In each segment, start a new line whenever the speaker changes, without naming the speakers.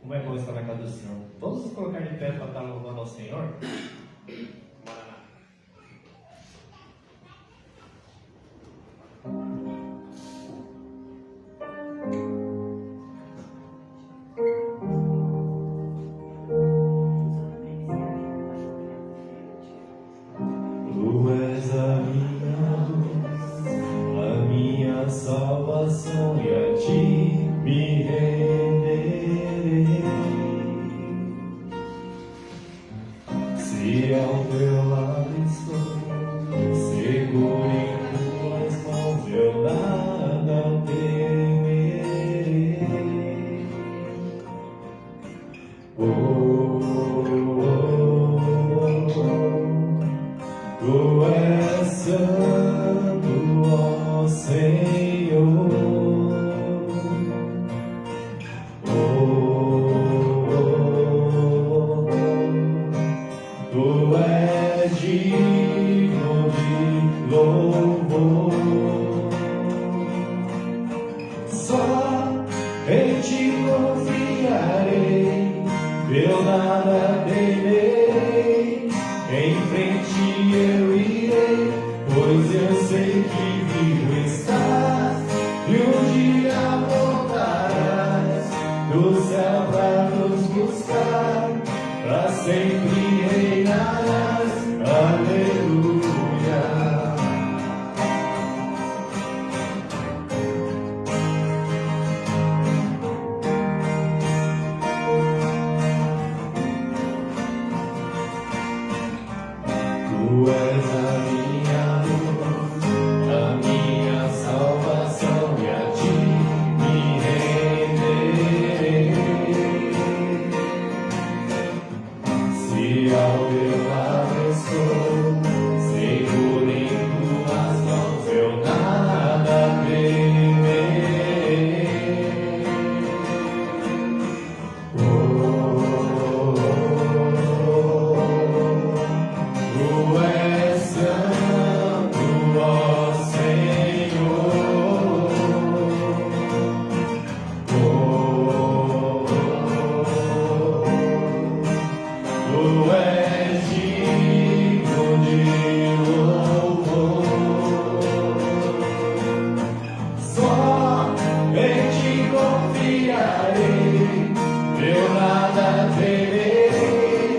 Como é bom estar na casa do Senhor. Vamos nos colocar de pé para estar louvando ao Senhor?
Tu és a minha luz, a minha salvação, e a ti me renderei. Se ao teu lado estou, seguro em tuas mãos, eu nada temerei. Tu és santo, ó Senhor. Tu és digno de louvor. Só em ti confiarei, eu nada temerei. Em frente eu irei, pois eu sei que vivo estás, e um dia voltarás do céu pra nos buscar, pra sempre reinarás. Aleluia. Tu és a minha luz, a minha salvação, e a ti me renderei. Se ao teu lado estou, seguro em tuas mãos, eu nada temerei. Tu és santo, ó Senhor. Tu és digno de louvor. Só em ti confiarei, eu nada temerei.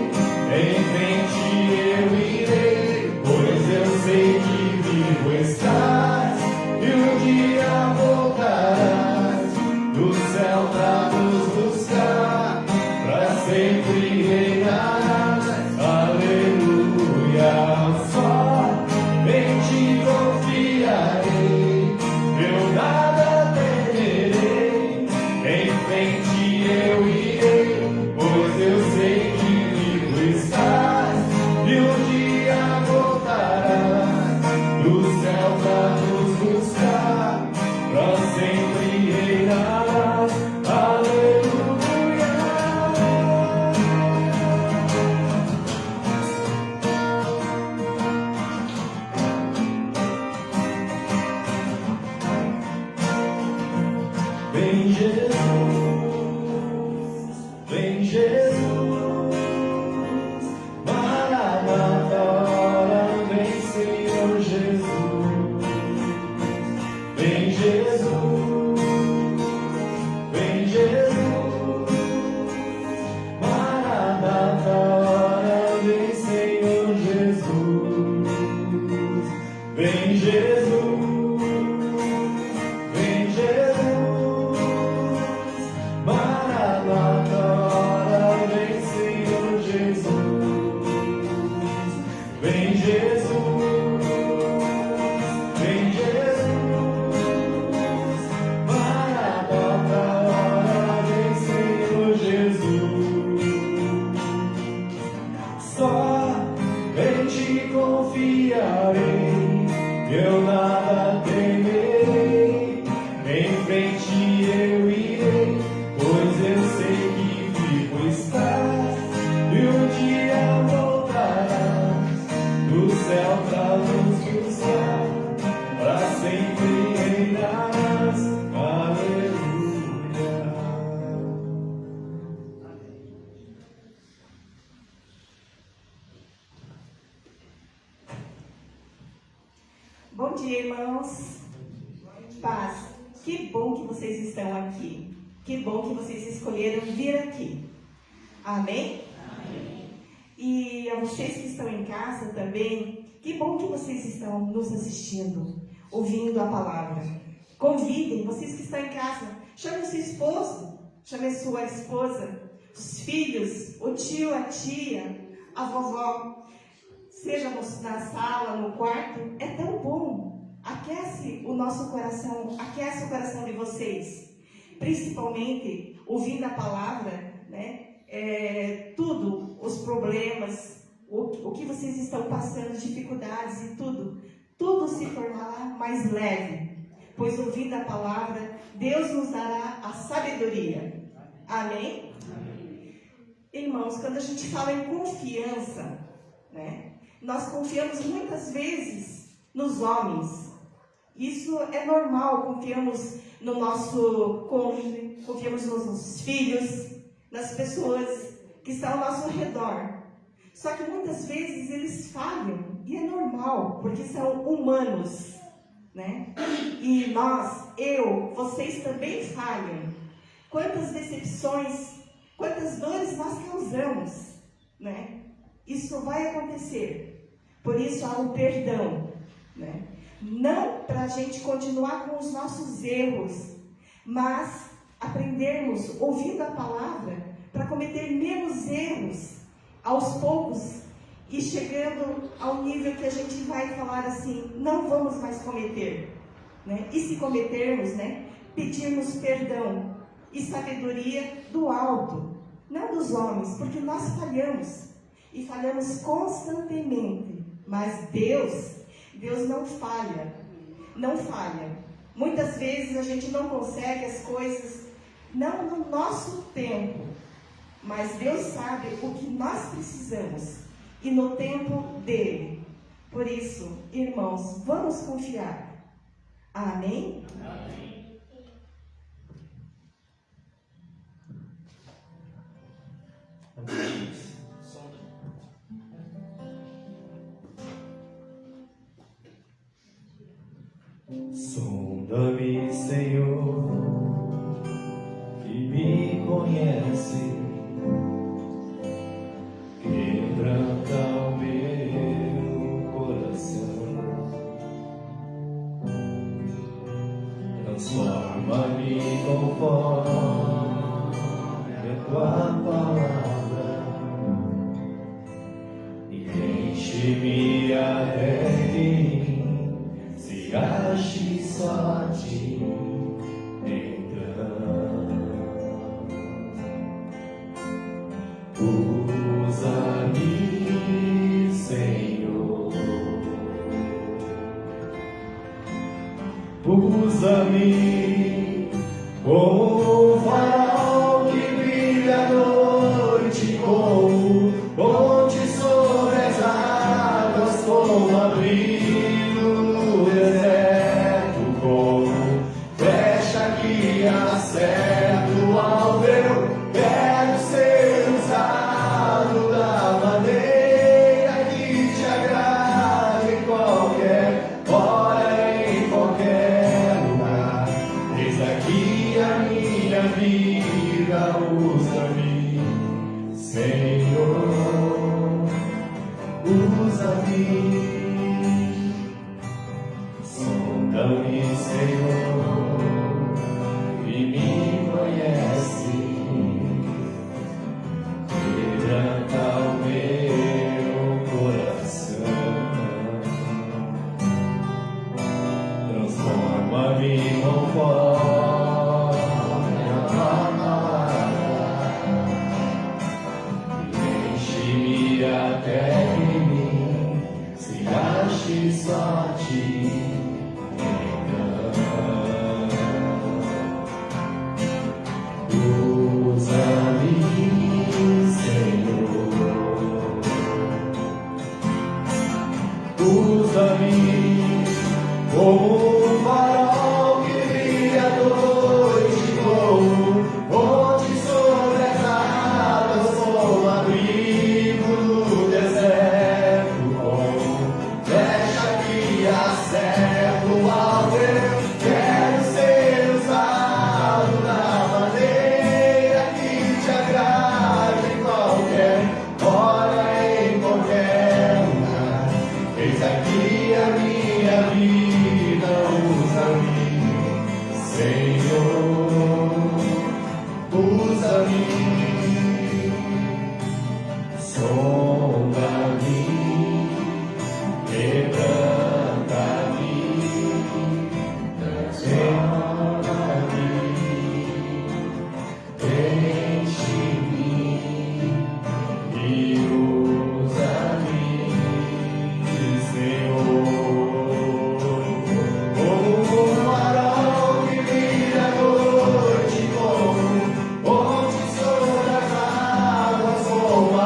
Em frente eu irei, pois eu sei que vivo estás, e um dia voltarás do céu pra nos buscar, pra sempre reinarás. Aleluia. Só em ti confiarei, eu nada temerei. Em frente eu irei, pois eu sei que vivo estás, e um dia voltarás do céu pra nos buscar, pra sempre reinarás. Aleluia. Vem Jesus,
dia, irmãos. Paz. Que bom que vocês estão aqui. Que bom que vocês escolheram vir aqui. Amém? Amém. E a vocês que estão em casa também, que bom que vocês estão nos assistindo, ouvindo a palavra. Convidem, vocês que estão em casa, chame o seu esposo, chame a sua esposa, os filhos, o tio, a tia, a vovó. Seja na sala, no quarto, é tão bom. Aquece o nosso coração, aquece o coração de vocês. Principalmente ouvindo a palavra, né? Tudo, os problemas, o que vocês estão passando, dificuldades e tudo se tornará mais leve. Pois ouvindo a palavra, Deus nos dará a sabedoria. Amém? Amém. Irmãos, quando a gente fala em confiança, né? Nós confiamos muitas vezes nos homens. Isso é normal, confiamos no nosso cônjuge, confiamos nos nossos filhos, nas pessoas que estão ao nosso redor. Só que muitas vezes eles falham, e é normal, porque são humanos, né? E nós, vocês também falham. Quantas decepções, quantas dores nós causamos, né? Isso vai acontecer. Por isso há o perdão, né? Não para a gente continuar com os nossos erros, mas aprendermos, ouvindo a palavra, para cometer menos erros, aos poucos, e chegando ao nível que a gente vai falar assim, não vamos mais cometer, né? E se cometermos, né, pedirmos perdão e sabedoria do alto, não dos homens, porque nós falhamos, e falhamos constantemente, mas Deus não falha, não falha. Muitas vezes a gente não consegue as coisas, não no nosso tempo, mas Deus sabe o que nós precisamos, e no tempo dele. Por isso, irmãos, vamos confiar. Amém? Amém.
Sonda-me, Senhor, e me conhece. Quebranta o meu coração, transforma-me conforme a tua palavra e enche-me até fim, se ache só te entrar. Usa-me, Senhor, usa-me como um farol que brilha à noite, como ponte sobre as águas, como abrigo no deserto, como flecha que acerto ao alvo. Quero ser usado da maneira que te agrada, em qualquer hora, em qualquer lugar. Eis aqui a minha vida, usa-me, Senhor, usa-me. Sonda-me, Senhor, e me conhece. Quebranta o meu coração, transforma-me conforme a tua palavra e enche-me até em mim, se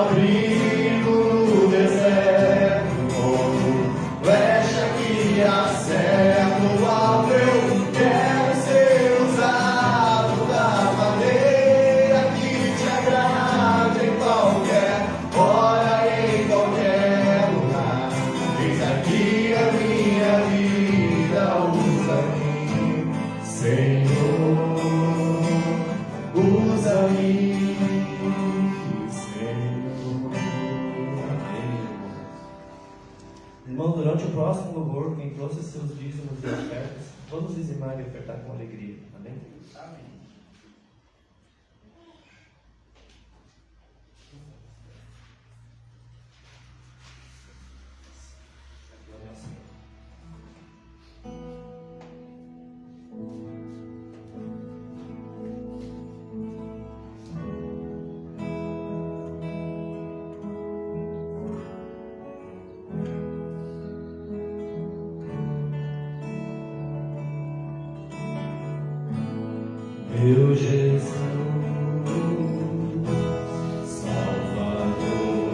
abrigo no deserto, como flecha que acerta o alvo. Eu quero ser usado da maneira que te agrada em qualquer hora, em qualquer lugar. Eis aqui a minha vida, usa-me, Senhor, usa-me.
Irmão, durante o próximo louvor, quem trouxe seus dízimos e ofertas, todos dizimar e ofertar com alegria. Amém? Amém.
Meu Jesus, Salvador,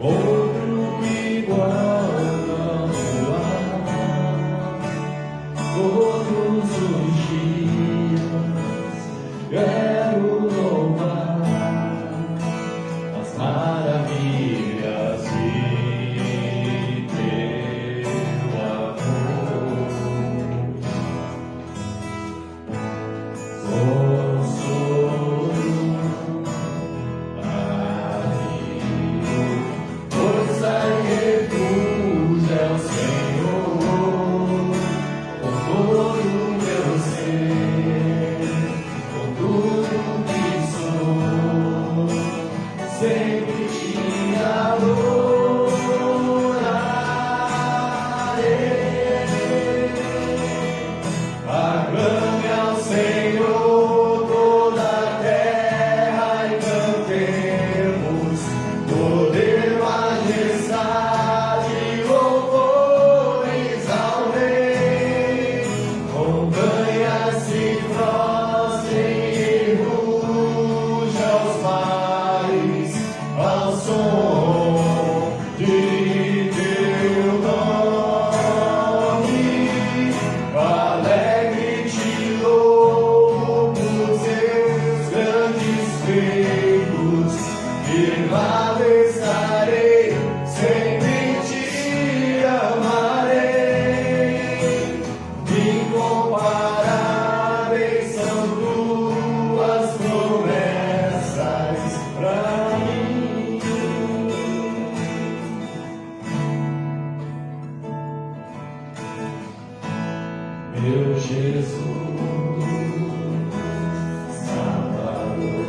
outro igual não há. Todos os dias quero louvar as maravilhas de teu amor. Consolo, alívio, força e refúgio é o Senhor, com todo o meu ser, com tudo que sou, sempre te adorarei. Aclame ao Senhor toda a terra e cantemos poder, majestade, louvores ao Rei. Montanhas se prostrem e ruja aos mares ao som de teu nome. Alegre te louvo por seus grandes feitos, firmado estarei, sempre te amarei. Incomparáveis são tuas promessas pra mim. Meu Jesus, Salvador,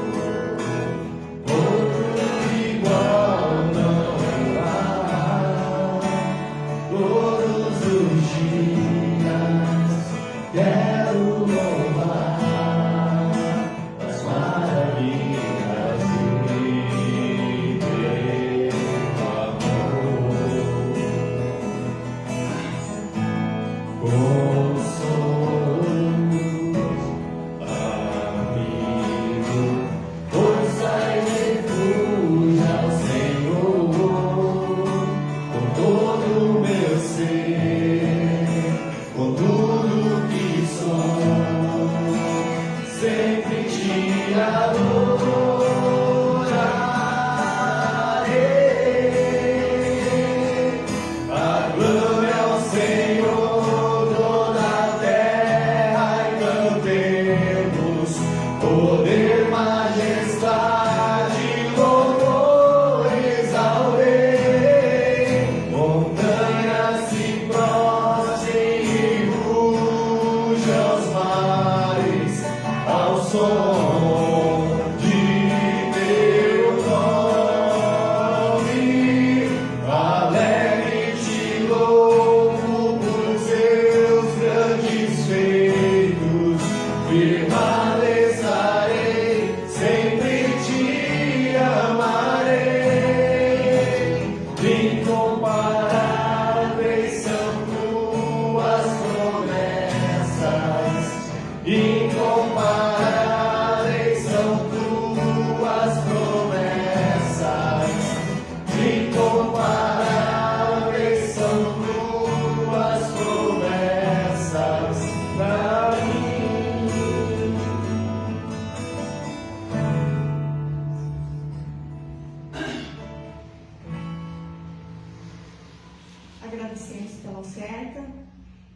nascemos pela oferta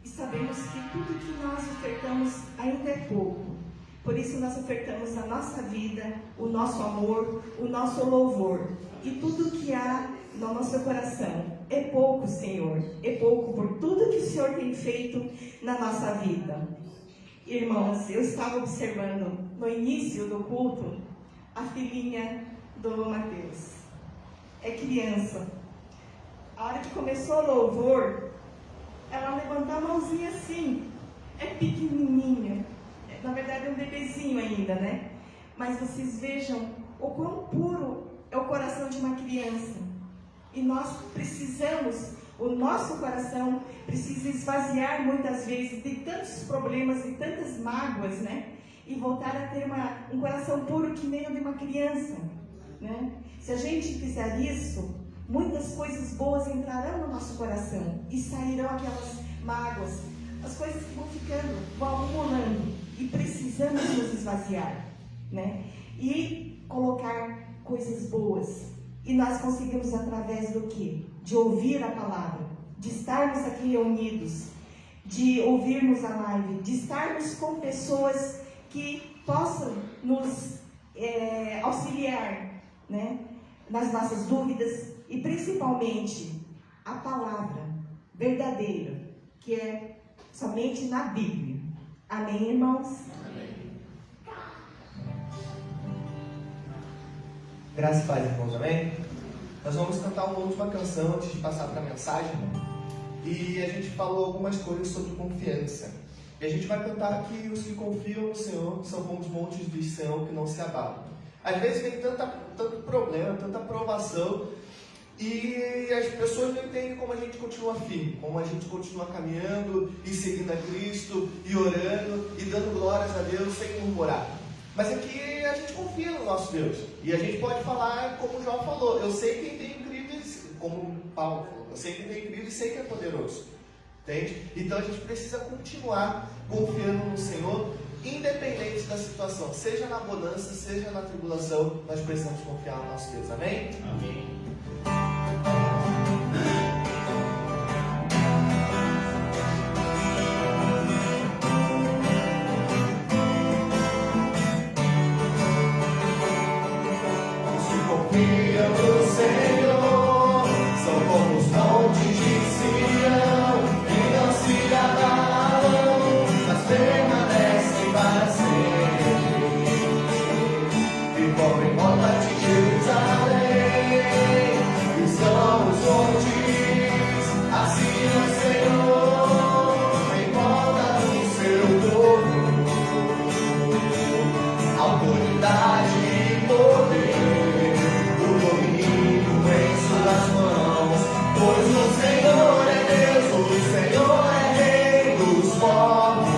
e sabemos que tudo que nós ofertamos ainda é pouco. Por isso nós ofertamos a nossa vida, o nosso amor, o nosso louvor. E tudo que há no nosso coração é pouco, Senhor. É pouco por tudo que o Senhor tem feito na nossa vida. Irmãos, eu estava observando no início do culto a filhinha do Mateus. É criança. A hora que começou o louvor, ela levantou a mãozinha assim. É pequenininha. Na verdade é um bebezinho ainda, né? Mas vocês vejam o quão puro é o coração de uma criança. E nós precisamos, o nosso coração precisa esvaziar muitas vezes de tantos problemas e tantas mágoas, né? E voltar a ter um coração puro que nem o de uma criança, né? Se a gente fizer isso, muitas coisas boas entrarão no nosso coração e sairão aquelas mágoas, as coisas que vão ficando, vão acumulando. E precisamos nos esvaziar, né? E colocar coisas boas. E nós conseguimos através do quê? De ouvir a palavra, de estarmos aqui reunidos, de ouvirmos a live, de estarmos com pessoas que possam nos auxiliar, né? Nas nossas dúvidas e principalmente a palavra verdadeira, que é somente na Bíblia. Amém, irmãos?
Amém.
Graças e paz, irmãos, amém? Nós vamos cantar uma última canção antes de passar para a mensagem. E a gente falou algumas coisas sobre confiança. E a gente vai cantar que os que confiam no Senhor são como os montes de Sião que não se abalam. Às vezes vem tanto problema, tanta provação, e as pessoas não entendem como a gente continua firme, como a gente continua caminhando e seguindo a Cristo, e orando, e dando glórias a Deus sem murmurar. Mas é que a gente confia no nosso Deus. E a gente pode falar como o João falou, eu sei quem tem incrível, como Paulo falou, eu sei quem tem incrível e sei que é poderoso. Entende? Então a gente precisa continuar confiando no Senhor, independente da situação, seja na bonança, seja na tribulação, nós precisamos confiar no nosso Deus. Amém?
Amém.
Os que confiam no Senhor são como os montes de Sião, que não se abalam, mas permanecem para sempre. E cobrem porta de Jerusalém, e são os montes, assim é o Senhor, em volta do seu povo. Autoridade e poder, o domínio em suas mãos, pois o Senhor é Deus, o Senhor é Rei dos povos.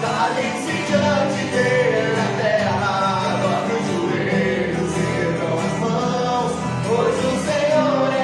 Calem-se diante dele a terra, dobre os joelhos e ergam as mãos, pois o Senhor é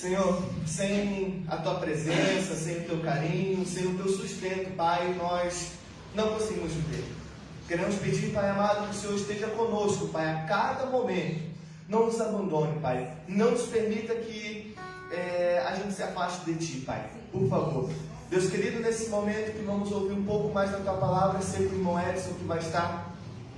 Senhor, sem a Tua presença, sem o Teu carinho, sem o Teu sustento, Pai, nós não conseguimos viver. Queremos pedir, Pai amado, que o Senhor esteja conosco, Pai, a cada momento. Não nos abandone, Pai. Não nos permita que a gente se afaste de Ti, Pai. Por favor. Deus querido, nesse momento que vamos ouvir um pouco mais da Tua palavra, ser o irmão Edson que vai estar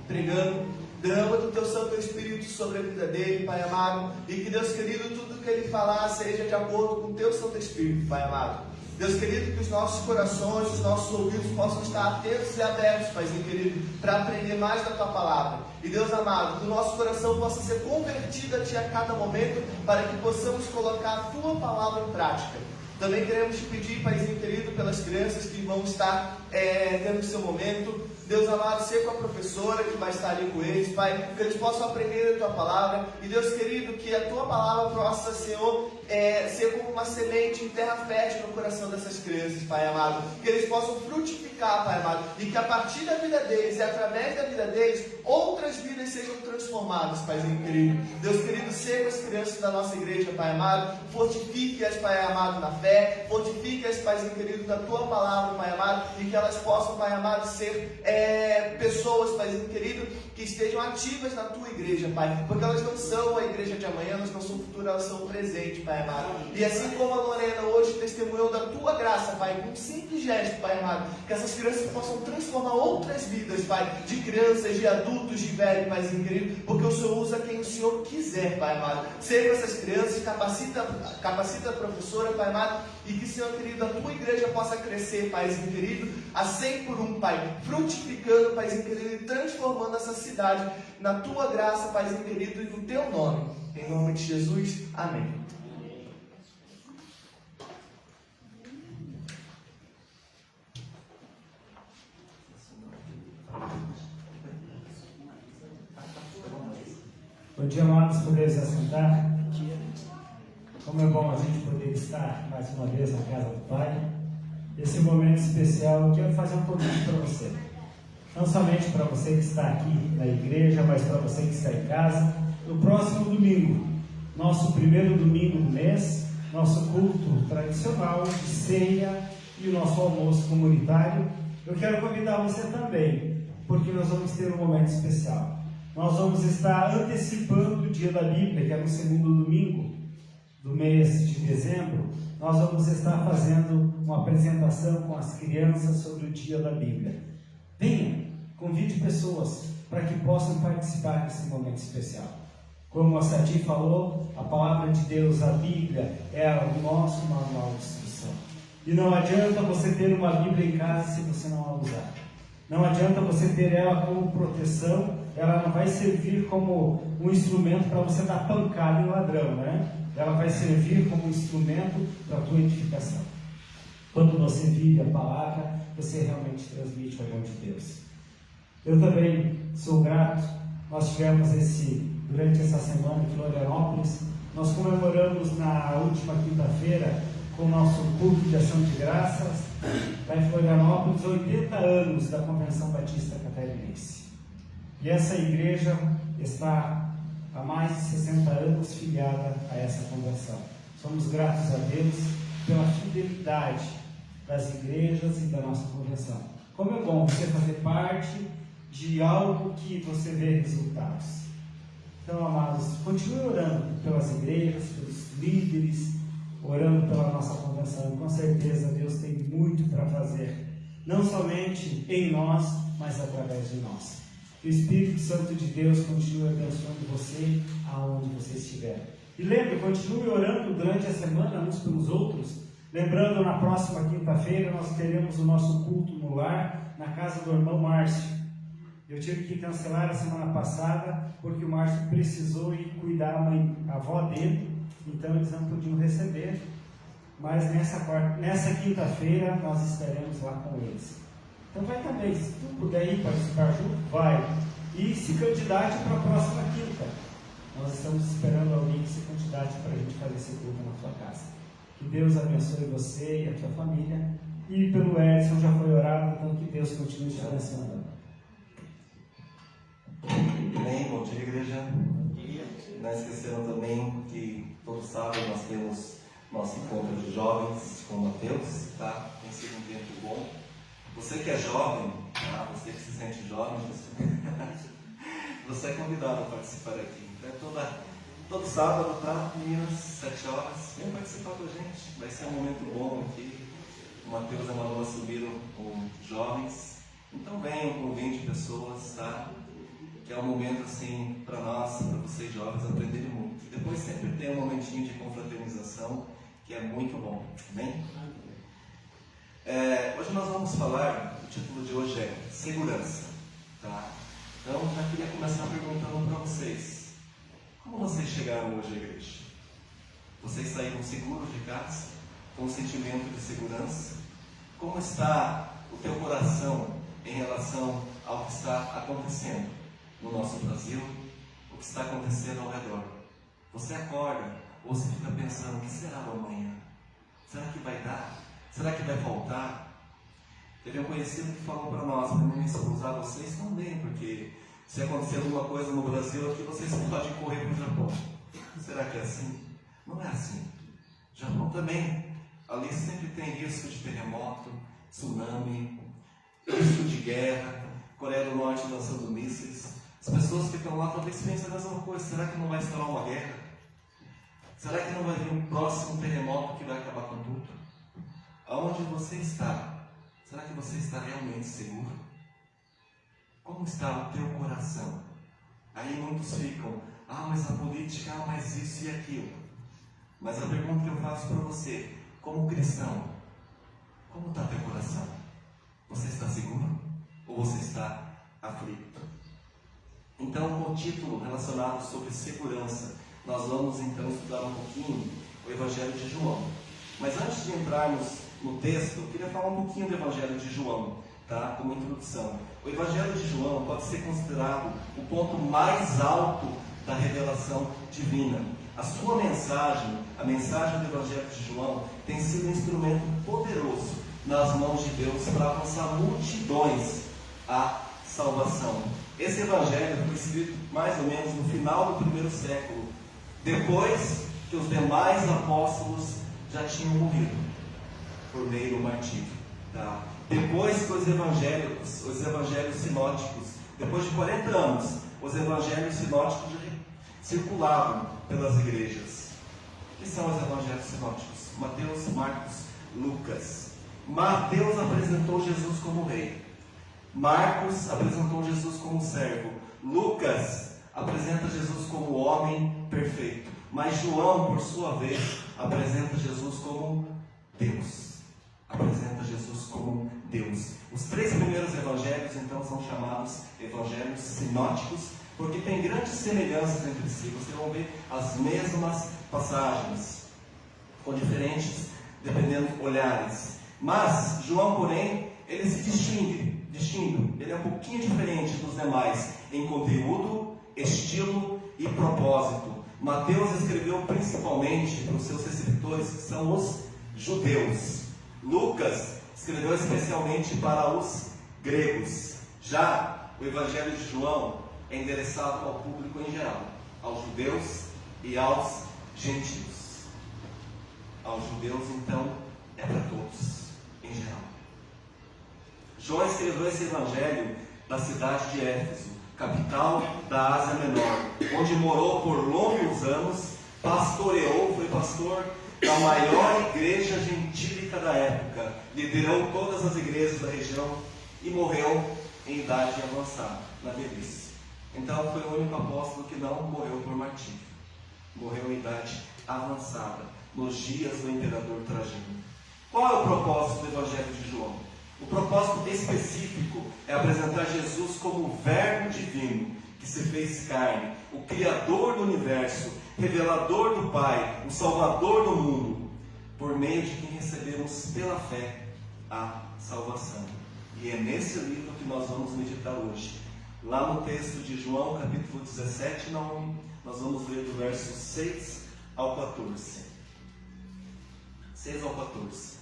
pregando. Derrama do Teu Santo Espírito sobre a vida dele, Pai amado. E que, Deus querido, tudo que ele falar seja de acordo com o Teu Santo Espírito, Pai amado. Deus querido, que os nossos corações, os nossos ouvidos possam estar atentos e abertos, Paizinho querido, para aprender mais da Tua palavra. E Deus amado, que o nosso coração possa ser convertido a Ti a cada momento, para que possamos colocar a Tua palavra em prática. Também queremos Te pedir, Paizinho querido, pelas crianças que vão estar tendo o seu momento. Deus amado, ser com a professora que vai estar ali com eles, Pai, que eles possam aprender a Tua palavra. E Deus querido, que a Tua palavra possa, Senhor, ser como uma semente em terra fértil no coração dessas crianças, Pai amado. Que eles possam frutificar, Pai amado. E que a partir da vida deles e através da vida deles, outras vidas sejam transformadas, Paizinho querido. Deus querido, ser com as crianças da nossa igreja, Pai amado. Fortifique-as, Pai amado, na fé. Fortifique-as, Paizinho querido, na Tua palavra, Pai amado. E que elas possam, Pai amado, ser pessoas, Paizinho querido, que estejam ativas na Tua igreja, Pai, porque elas não são a igreja de amanhã, elas não são futuras, elas são presente, Pai amado. E assim como a Lorena hoje testemunhou da Tua graça, Pai, com um simples gesto, Pai amado, que essas crianças possam transformar outras vidas, Pai, de crianças, de adultos, de velhos, Paizinho querido, porque o Senhor usa quem o Senhor quiser, Pai amado. Seja com essas crianças, capacita a professora, Pai amado, e que, Senhor querido, a Tua igreja possa crescer, Paizinho querido, a 100 por 1, Pai, frutificando, Paizinho querido, e transformando essa cidade na Tua graça, Paizinho querido, e no Teu nome. Em nome de Jesus, amém.
Bom dia, amados, poder se assentar. Como é bom a gente poder estar mais uma vez na casa do Pai. Esse momento especial eu quero fazer um convite para você. Não somente para você que está aqui na igreja, mas para você que está em casa. No próximo domingo, nosso primeiro domingo do mês, nosso culto tradicional de ceia e o nosso almoço comunitário, eu quero convidar você também, porque nós vamos ter um momento especial. Nós vamos estar antecipando o dia da Bíblia, que é no segundo domingo do mês de dezembro. Nós vamos estar fazendo uma apresentação com as crianças sobre o dia da Bíblia. Venha, convide pessoas para que possam participar desse momento especial. Como a Sati falou, a palavra de Deus, a Bíblia, é o nosso manual de instrução. E não adianta você ter uma Bíblia em casa se você não a usar. Não adianta você ter ela como proteção, ela não vai servir como um instrumento para você dar pancada em ladrão, né? Ela vai servir como um instrumento para a tua edificação. Quando você vive a palavra, você realmente transmite o amor de Deus. Eu também sou grato. Nós tivemos durante essa semana em Florianópolis, nós comemoramos na última quinta-feira, com o nosso culto de ação de graças, lá em Florianópolis, 80 anos da Convenção Batista Catarinense. E essa igreja está há mais de 60 anos filiada a essa convenção. Somos gratos a Deus pela fidelidade das igrejas e da nossa convenção. Como é bom você fazer parte de algo que você vê resultados. Então, amados, continue orando pelas igrejas, pelos líderes, orando pela nossa convenção. Com certeza Deus tem muito para fazer, não somente em nós, mas através de nós. Que o Espírito Santo de Deus continue abençoando você aonde você estiver. E lembre, continue orando durante a semana uns pelos outros. Lembrando, na próxima quinta-feira nós teremos o nosso culto no lar, na casa do irmão Márcio. Eu tive que cancelar a semana passada, porque o Márcio precisou ir cuidar a avó dele, então eles não podiam receber. Mas nessa quinta-feira nós estaremos lá com eles. Então vai também, se tu puder ir participar junto, vai. E se candidate para a próxima quinta. Nós estamos esperando alguém que se candidate para a gente fazer esse culto na sua casa. Que Deus abençoe você e a tua família. E pelo Edson já foi orado, então que Deus continue te abençoando.
Bem, bom dia, igreja. Não esqueceram também que, todos sabem, nós temos nosso encontro de jovens com o Mateus, tá? Tem sido um tempo bom. Você que é jovem, tá? Você que se sente jovem, você é convidado a participar aqui. Então, todo sábado, tá? Meninas, 7 horas, vem participar com a gente. Vai ser um momento bom aqui. O Mateus e a Manu assumiram com jovens. Então venham com 20 pessoas, tá? Que é um momento assim para nós, para vocês jovens aprenderem muito. Depois sempre tem um momentinho de confraternização que é muito bom, amém? Hoje nós vamos falar, o título de hoje é Segurança, tá? Então já queria começar perguntando para vocês, como vocês chegaram hoje à igreja? Vocês saíram seguros de casa, com um sentimento de segurança? Como está o teu coração em relação ao que está acontecendo no nosso Brasil, o que está acontecendo ao redor? Você acorda ou você fica pensando, o que será o amanhã? Será que vai dar? Será que vai faltar? Teve um conhecido que falou para nós, para mim usar vocês também, porque se acontecer alguma coisa no Brasil aqui, vocês podem correr para o Japão. Será que é assim? Não é assim. Japão também, ali sempre tem risco de terremoto, tsunami, risco de guerra, Coreia do Norte lançando mísseis. As pessoas que estão lá talvez pensem a mesma coisa. Será que não vai estourar uma guerra? Será que não vai vir um próximo terremoto que vai acabar com tudo? Aonde você está? Será que você está realmente seguro? Como está o teu coração? Aí muitos ficam, mas a política, mas isso e aquilo. Mas a pergunta que eu faço para você, como cristão, como está teu coração? Você está seguro? Ou você está aflito? Então, com o título relacionado sobre segurança, nós vamos então estudar um pouquinho o Evangelho de João. Mas antes de entrarmos no texto, eu queria falar um pouquinho do Evangelho de João, tá? Como introdução. O Evangelho de João pode ser considerado o ponto mais alto da revelação divina. A sua mensagem, a mensagem do Evangelho de João, tem sido um instrumento poderoso nas mãos de Deus para alcançar multidões à salvação. Esse Evangelho foi escrito mais ou menos no final do 1º século, depois que os demais apóstolos já tinham morrido por meio do martírio. Tá? Depois que os evangelhos sinóticos, depois de 40 anos, os evangelhos sinóticos circulavam pelas igrejas. O que são os evangelhos sinóticos? Mateus, Marcos, Lucas. Mateus apresentou Jesus como rei. Marcos apresentou Jesus como servo. Lucas apresenta Jesus como homem perfeito. Mas João, por sua vez, apresenta Jesus como Deus. Apresenta Jesus como Deus. Os 3 primeiros evangelhos, então, são chamados evangelhos sinóticos, porque tem grandes semelhanças entre si. Vocês vão ver as mesmas passagens, com diferentes, dependendo olhares. Mas João, porém, ele se distingue. Ele é um pouquinho diferente dos demais em conteúdo, estilo e propósito. Mateus escreveu principalmente para os seus receptores, que são os judeus. Lucas escreveu especialmente para os gregos. Já o Evangelho de João é endereçado ao público em geral, aos judeus e aos gentios. Aos judeus, então, é para todos, em geral. João escreveu esse Evangelho da cidade de Éfeso, capital da Ásia Menor, onde morou por longos anos, pastoreou, foi pastor da maior igreja gentílica da época, liderou todas as igrejas da região e morreu em idade avançada, na velhice. Então foi o único apóstolo que não morreu por martírio, morreu em idade avançada, nos dias do imperador Trajano. Qual é o propósito do Evangelho de João? O propósito específico é apresentar Jesus como o Verbo divino que se fez carne, o Criador do universo, revelador do Pai, o Salvador do mundo, por meio de quem recebemos pela fé a salvação. E é nesse livro que nós vamos meditar hoje. Lá no texto de João, capítulo 17, nós vamos ler do verso 6 ao 14. 6 ao 14.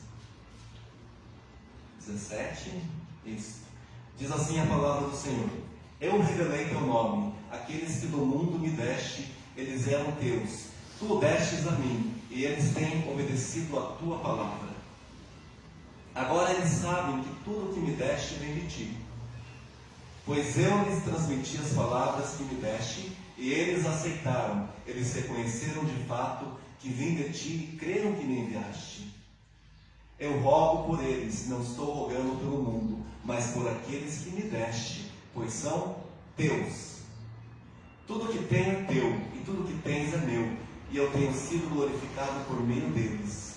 17, isso. Diz assim a palavra do Senhor: Eu revelei teu nome, aqueles que do mundo me deste, eles eram teus. Tu o destes a mim, e eles têm obedecido a tua palavra. Agora eles sabem que tudo o que me deste vem de ti, pois eu lhes transmiti as palavras que me deste, e eles aceitaram. Eles reconheceram de fato que vim de ti e creram que me enviaste. Eu rogo por eles, não estou rogando pelo mundo, mas por aqueles que me deste, pois são teus. Tudo que tenho é teu, e tudo que tens é meu, e eu tenho sido glorificado por meio deles.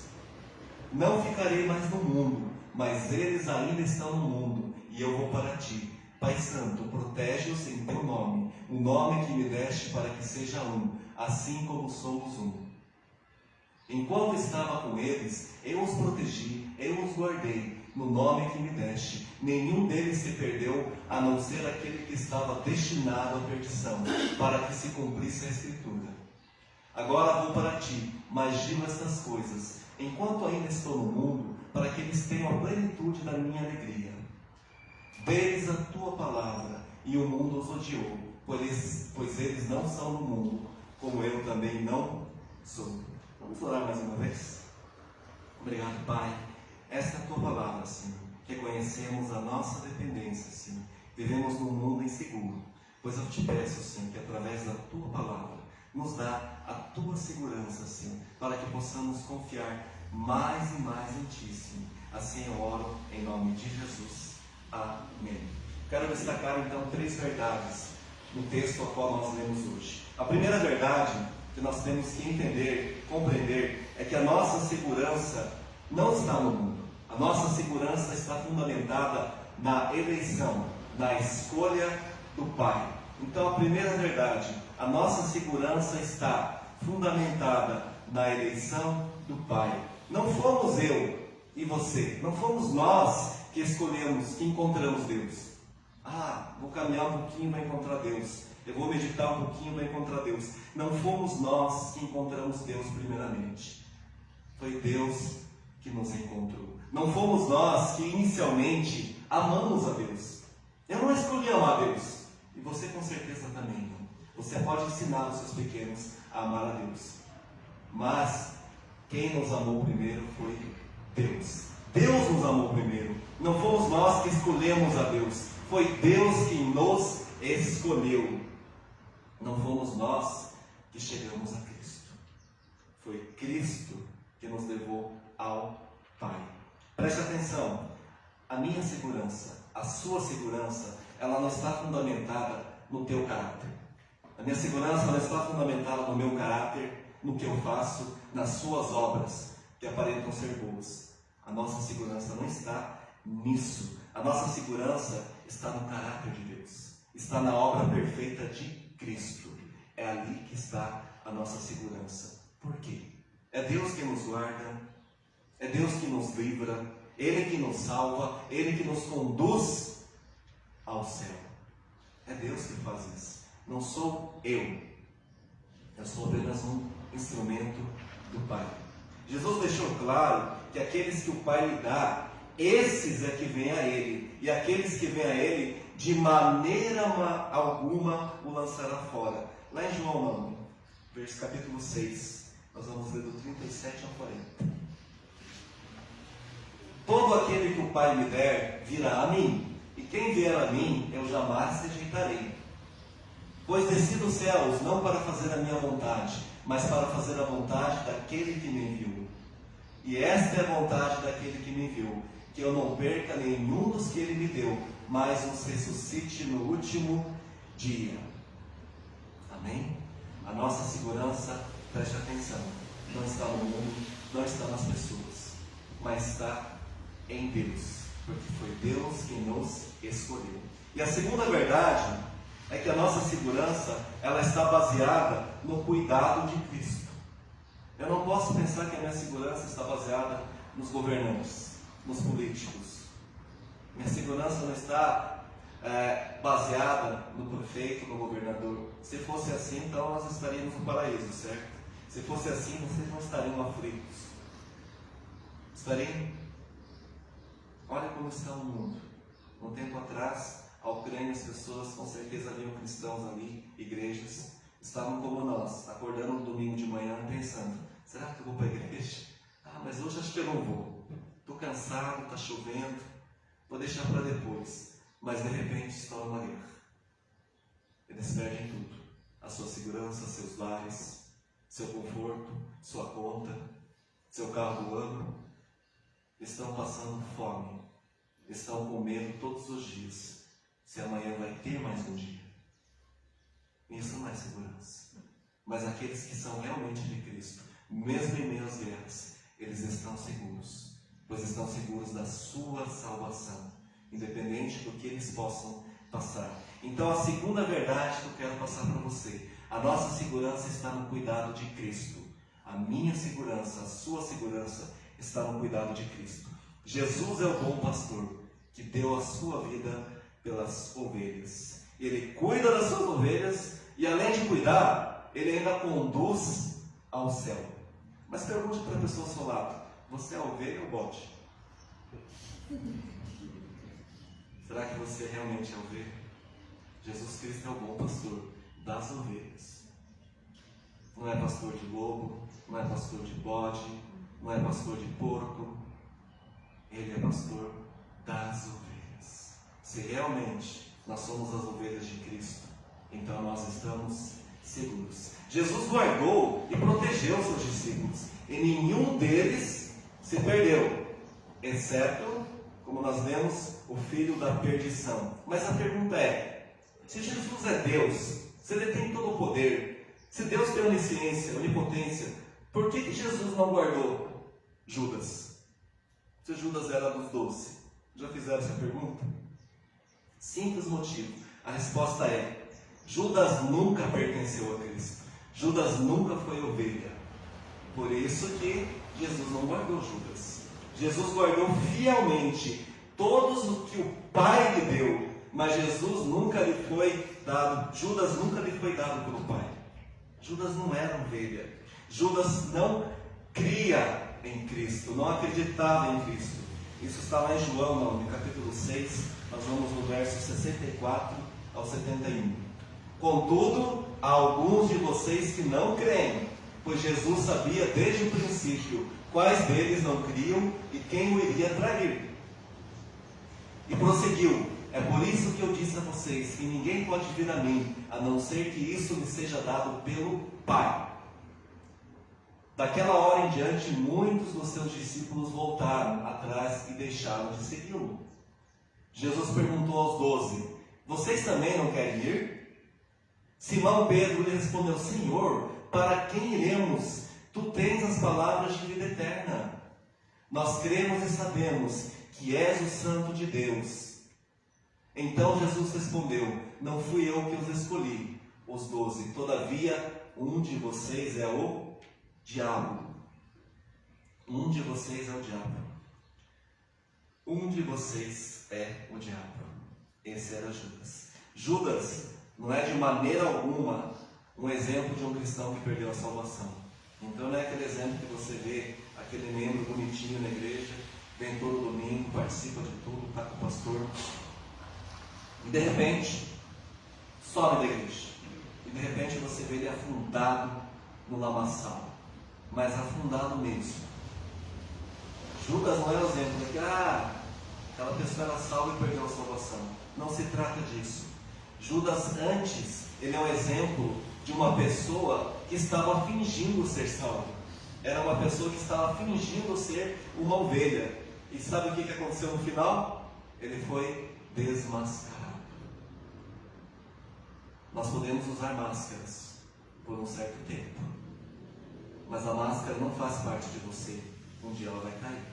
Não ficarei mais no mundo, mas eles ainda estão no mundo, e eu vou para ti. Pai Santo, protege-os em teu nome, o nome que me deste para que seja um, assim como somos um. Enquanto estava com eles, eu os protegi, eu os guardei, no nome que me deste. Nenhum deles se perdeu, a não ser aquele que estava destinado à perdição, para que se cumprisse a Escritura. Agora vou para ti, mas digo estas coisas, enquanto ainda estou no mundo, para que eles tenham a plenitude da minha alegria. Dê-lhes a tua palavra, e o mundo os odiou, pois eles não são do mundo, como eu também não sou. Vamos orar mais uma vez? Obrigado, Pai. Esta é a tua palavra, Senhor. Reconhecemos a nossa dependência, Senhor. Vivemos num mundo inseguro, pois eu te peço, Senhor, que através da tua palavra nos dá a tua segurança, Senhor, para que possamos confiar mais e mais em ti, Senhor. Assim eu oro em nome de Jesus. Amém. Quero destacar então 3 verdades no texto ao qual nós lemos hoje. A primeira verdade que nós temos que entender, compreender, é que a nossa segurança não está no mundo. A nossa segurança está fundamentada na eleição, na escolha do Pai. Então, a primeira verdade, a nossa segurança está fundamentada na eleição do Pai. Não fomos eu e você, não fomos nós que escolhemos, que encontramos Deus. Vou caminhar um pouquinho para encontrar Deus. Eu vou meditar um pouquinho para encontrar Deus. Não fomos nós que encontramos Deus primeiramente. Foi Deus que nos encontrou. Não fomos nós que inicialmente amamos a Deus. Eu não escolhi amar a Deus. E você com certeza também não. Você pode ensinar os seus pequenos a amar a Deus. Mas quem nos amou primeiro foi Deus. Deus nos amou primeiro. Não fomos nós que escolhemos a Deus. Foi Deus que nos escolheu. Não fomos nós que chegamos a Cristo. Foi Cristo que nos levou ao Pai. Preste atenção. A minha segurança, a sua segurança, ela não está fundamentada no teu caráter. A minha segurança não está fundamentada no meu caráter, no que eu faço, nas suas obras, que aparentam ser boas. A nossa segurança não está nisso. A nossa segurança está no caráter de Deus. Está na obra perfeita de Cristo. É ali que está a nossa segurança. Por quê? É Deus que nos guarda, é Deus que nos livra, Ele que nos salva, Ele que nos conduz ao céu. É Deus que faz isso. Não sou eu. Eu sou apenas um instrumento do Pai. Jesus deixou claro que aqueles que o Pai lhe dá, esses é que vêm a Ele. E aqueles que vêm a Ele, de maneira alguma o lançará fora. Lá em João 9, capítulo 6, nós vamos ler do 37 ao 40. Todo aquele que o Pai me der, virá a mim. E quem vier a mim, eu jamais rejeitarei. Pois desci dos céus, não para fazer a minha vontade, mas para fazer a vontade daquele que me enviou. E esta é a vontade daquele que me enviou, que eu não perca nenhum dos que Ele me deu, mas os ressuscite no último dia. Amém? A nossa segurança, preste atenção, não está no mundo, não está nas pessoas, mas está em Deus, porque foi Deus quem nos escolheu. E a segunda verdade é que a nossa segurança, ela está baseada no cuidado de Cristo. Eu não posso pensar que a minha segurança está baseada nos governantes, nos políticos. Minha segurança não está baseada no prefeito, no governador. Se fosse assim, então nós estaríamos no paraíso, certo? Se fosse assim, vocês não estariam aflitos. Estariam? Olha como está o mundo. Um tempo atrás, a Ucrânia, as pessoas com certeza haviam cristãos ali, igrejas, estavam como nós, acordando no domingo de manhã pensando: será que eu vou para a igreja? Ah, mas hoje acho que eu não vou. Estou cansado, está chovendo, vou deixar para depois. Mas de repente estoura uma guerra. Eles perdem tudo. A sua segurança, seus lares, seu conforto, sua conta, seu carro do ano. Estão passando fome. Estão com medo todos os dias. Se amanhã vai ter mais um dia. Isso não é segurança. Mas aqueles que são realmente de Cristo, mesmo em meio às guerras, eles estão seguros. Pois estão seguros da sua salvação. Independente do que eles possam passar. Então a segunda verdade que eu quero passar para você. A nossa segurança está no cuidado de Cristo. A minha segurança, a sua segurança está no cuidado de Cristo. Jesus é o bom pastor que deu a sua vida pelas ovelhas. Ele cuida das suas ovelhas e além de cuidar, ele ainda conduz ao céu. Mas pergunte para a pessoa ao seu lado, você é ovelha ou bode? Será que você realmente é ovelha? Jesus Cristo é o bom pastor das ovelhas. Não é pastor de lobo, não é pastor de bode, não é pastor de porco. Ele é pastor das ovelhas. Se realmente nós somos as ovelhas de Cristo, então nós estamos seguros. Jesus guardou e protegeu seus discípulos, e nenhum deles se perdeu, exceto, como nós vemos, o filho da perdição. Mas a pergunta é, se Jesus é Deus, se Ele tem todo o poder, se Deus tem onisciência, onipotência, por que Jesus não guardou Judas? Se Judas era dos 12. Já fizeram essa pergunta? Simples motivo. A resposta é, Judas nunca pertenceu a Cristo. Judas nunca foi ovelha. Por isso que Jesus não guardou Judas. Jesus guardou fielmente todos o que o Pai lhe deu, mas Jesus nunca lhe foi dado, Judas nunca lhe foi dado pelo Pai. Judas não era ovelha. Judas não cria em Cristo, não acreditava em Cristo. Isso está lá em João, no capítulo 6, nós vamos no verso 64 ao 71. Contudo, há alguns de vocês que não creem, pois Jesus sabia desde o princípio quais deles não criam e quem o iria trair. E prosseguiu, é por isso que eu disse a vocês que ninguém pode vir a mim, a não ser que isso lhe seja dado pelo Pai. Daquela hora em diante, muitos dos seus discípulos voltaram atrás e deixaram de segui-lo. Jesus perguntou aos 12, vocês também não querem ir? Simão Pedro lhe respondeu, Senhor, para quem iremos? Tu tens as palavras de vida eterna. Nós cremos e sabemos que és o Santo de Deus. Então Jesus respondeu, não fui eu que os escolhi, os 12, todavia um de vocês é o diabo. Um de vocês é o diabo. Um de vocês é o diabo. Esse era Judas. Judas não é de maneira alguma um exemplo de um cristão que perdeu a salvação. Então não é aquele exemplo que você vê, aquele membro bonitinho na igreja, vem todo domingo, participa de tudo, está com o pastor, e de repente sobe da igreja. E de repente você vê ele afundado no lamaçal, mas afundado mesmo. Judas não é o exemplo de que aquela pessoa era salva e perdeu a salvação. Não se trata disso. Judas antes, ele é um exemplo de uma pessoa que estava fingindo ser salvo. Era uma pessoa que estava fingindo ser uma ovelha. E sabe o que aconteceu no final? Ele foi desmascarado. Nós podemos usar máscaras por um certo tempo, mas a máscara não faz parte de você. Um dia ela vai cair,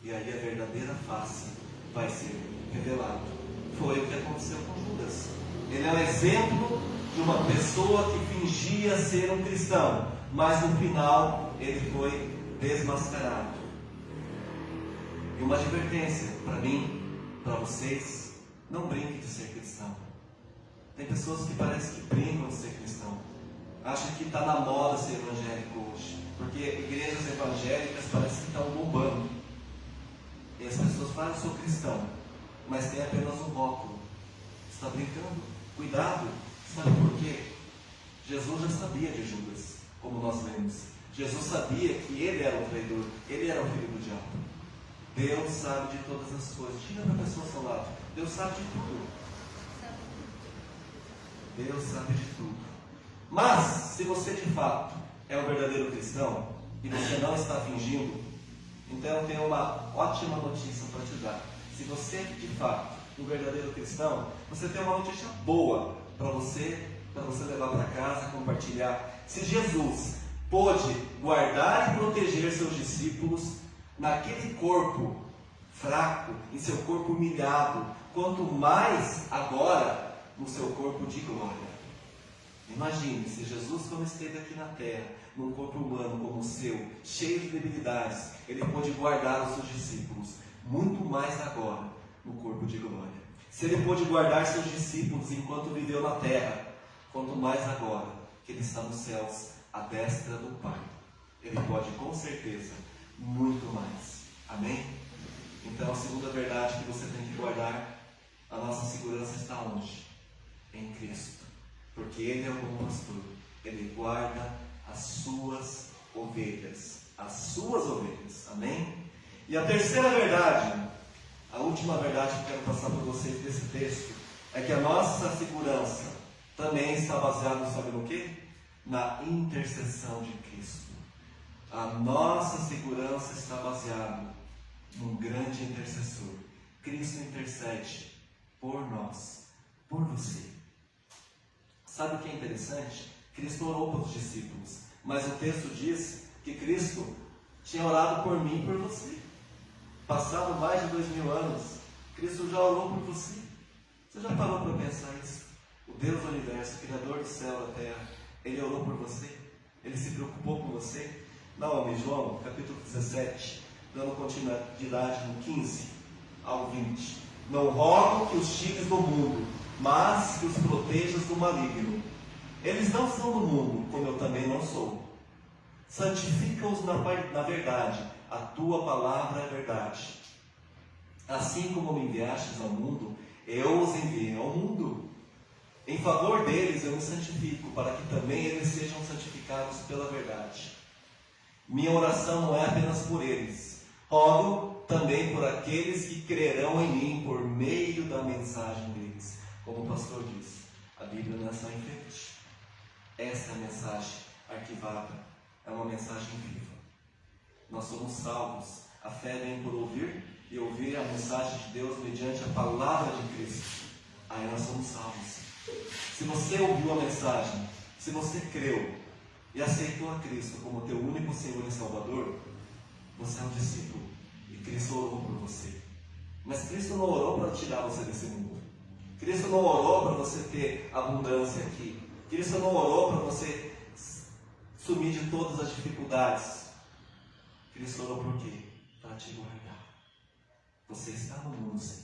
e aí a verdadeira face vai ser revelada. Foi o que aconteceu com Judas. Ele é um exemplo de uma pessoa que fingia ser um cristão, mas no final ele foi desmascarado. E uma advertência para mim, para vocês: não brinque de ser cristão. Tem pessoas que parecem que brincam de ser cristão, acham que está na moda ser evangélico hoje, porque igrejas evangélicas parecem que estão bombando, e as pessoas falam, eu sou cristão, mas tem apenas um rótulo. Está brincando? Cuidado. Sabe por quê? Jesus já sabia de Judas, como nós lemos. Jesus sabia que ele era o traidor, ele era o filho do diabo. Deus sabe de todas as coisas. Diga para a pessoa ao seu lado: Deus sabe de tudo. Deus sabe de tudo. Mas, se você de fato é um verdadeiro cristão e você não está fingindo, então eu tenho uma ótima notícia para te dar. Se você de fato é um verdadeiro cristão, você tem uma notícia boa para você levar para casa, compartilhar. Se Jesus pôde guardar e proteger seus discípulos naquele corpo fraco, em seu corpo humilhado, quanto mais agora no seu corpo de glória. Imagine se Jesus, quando esteve aqui na terra, num corpo humano como o seu, cheio de debilidades, ele pôde guardar os seus discípulos, muito mais agora no corpo de glória. Se ele pôde guardar seus discípulos enquanto viveu na terra, quanto mais agora que ele está nos céus, à destra do Pai, ele pode com certeza muito mais. Amém? Então a segunda verdade que você tem que guardar: a nossa segurança está onde? Em Cristo. Porque Ele é o bom pastor. Ele guarda as suas ovelhas. As suas ovelhas. Amém? E a terceira verdade, a última verdade que eu quero passar para vocês desse texto, é que a nossa segurança também está baseada, sabe no quê? Na intercessão de Cristo. A nossa segurança está baseada num grande intercessor. Cristo intercede por nós, por você. Sabe o que é interessante? Cristo orou pelos discípulos, mas o texto diz que Cristo tinha orado por mim e por você. Passado mais de 2000 anos, Cristo já orou por você. Você já parou para pensar isso? O Deus do universo, Criador do céu e da terra, Ele orou por você? Ele se preocupou com você? Não, João, capítulo 17, dando continuidade no 15 ao 20. Não rogo que os tires do mundo, mas que os protejas do maligno. Eles não são do mundo, como eu também não sou. Santifica-os na verdade, a tua palavra é verdade. Assim como me enviastes ao mundo, eu os enviei ao mundo. Em favor deles eu me santifico, para que também eles sejam santificados pela verdade. Minha oração não é apenas por eles, rogo também por aqueles que crerão em mim por meio da mensagem deles. Como o pastor disse, a Bíblia não é só enfeite. Essa é a mensagem arquivada, é uma mensagem viva. Nós somos salvos. A fé vem por ouvir, e ouvir a mensagem de Deus mediante a palavra de Cristo. Aí nós somos salvos. Se você ouviu a mensagem, se você creu e aceitou a Cristo como teu único Senhor e Salvador, você é um discípulo e Cristo orou por você. Mas Cristo não orou para tirar você desse mundo. Cristo não orou para você ter abundância aqui. Cristo não orou para você sumir de todas as dificuldades. Cristo orou por quê? Para te guardar. Você está no mundo, sim.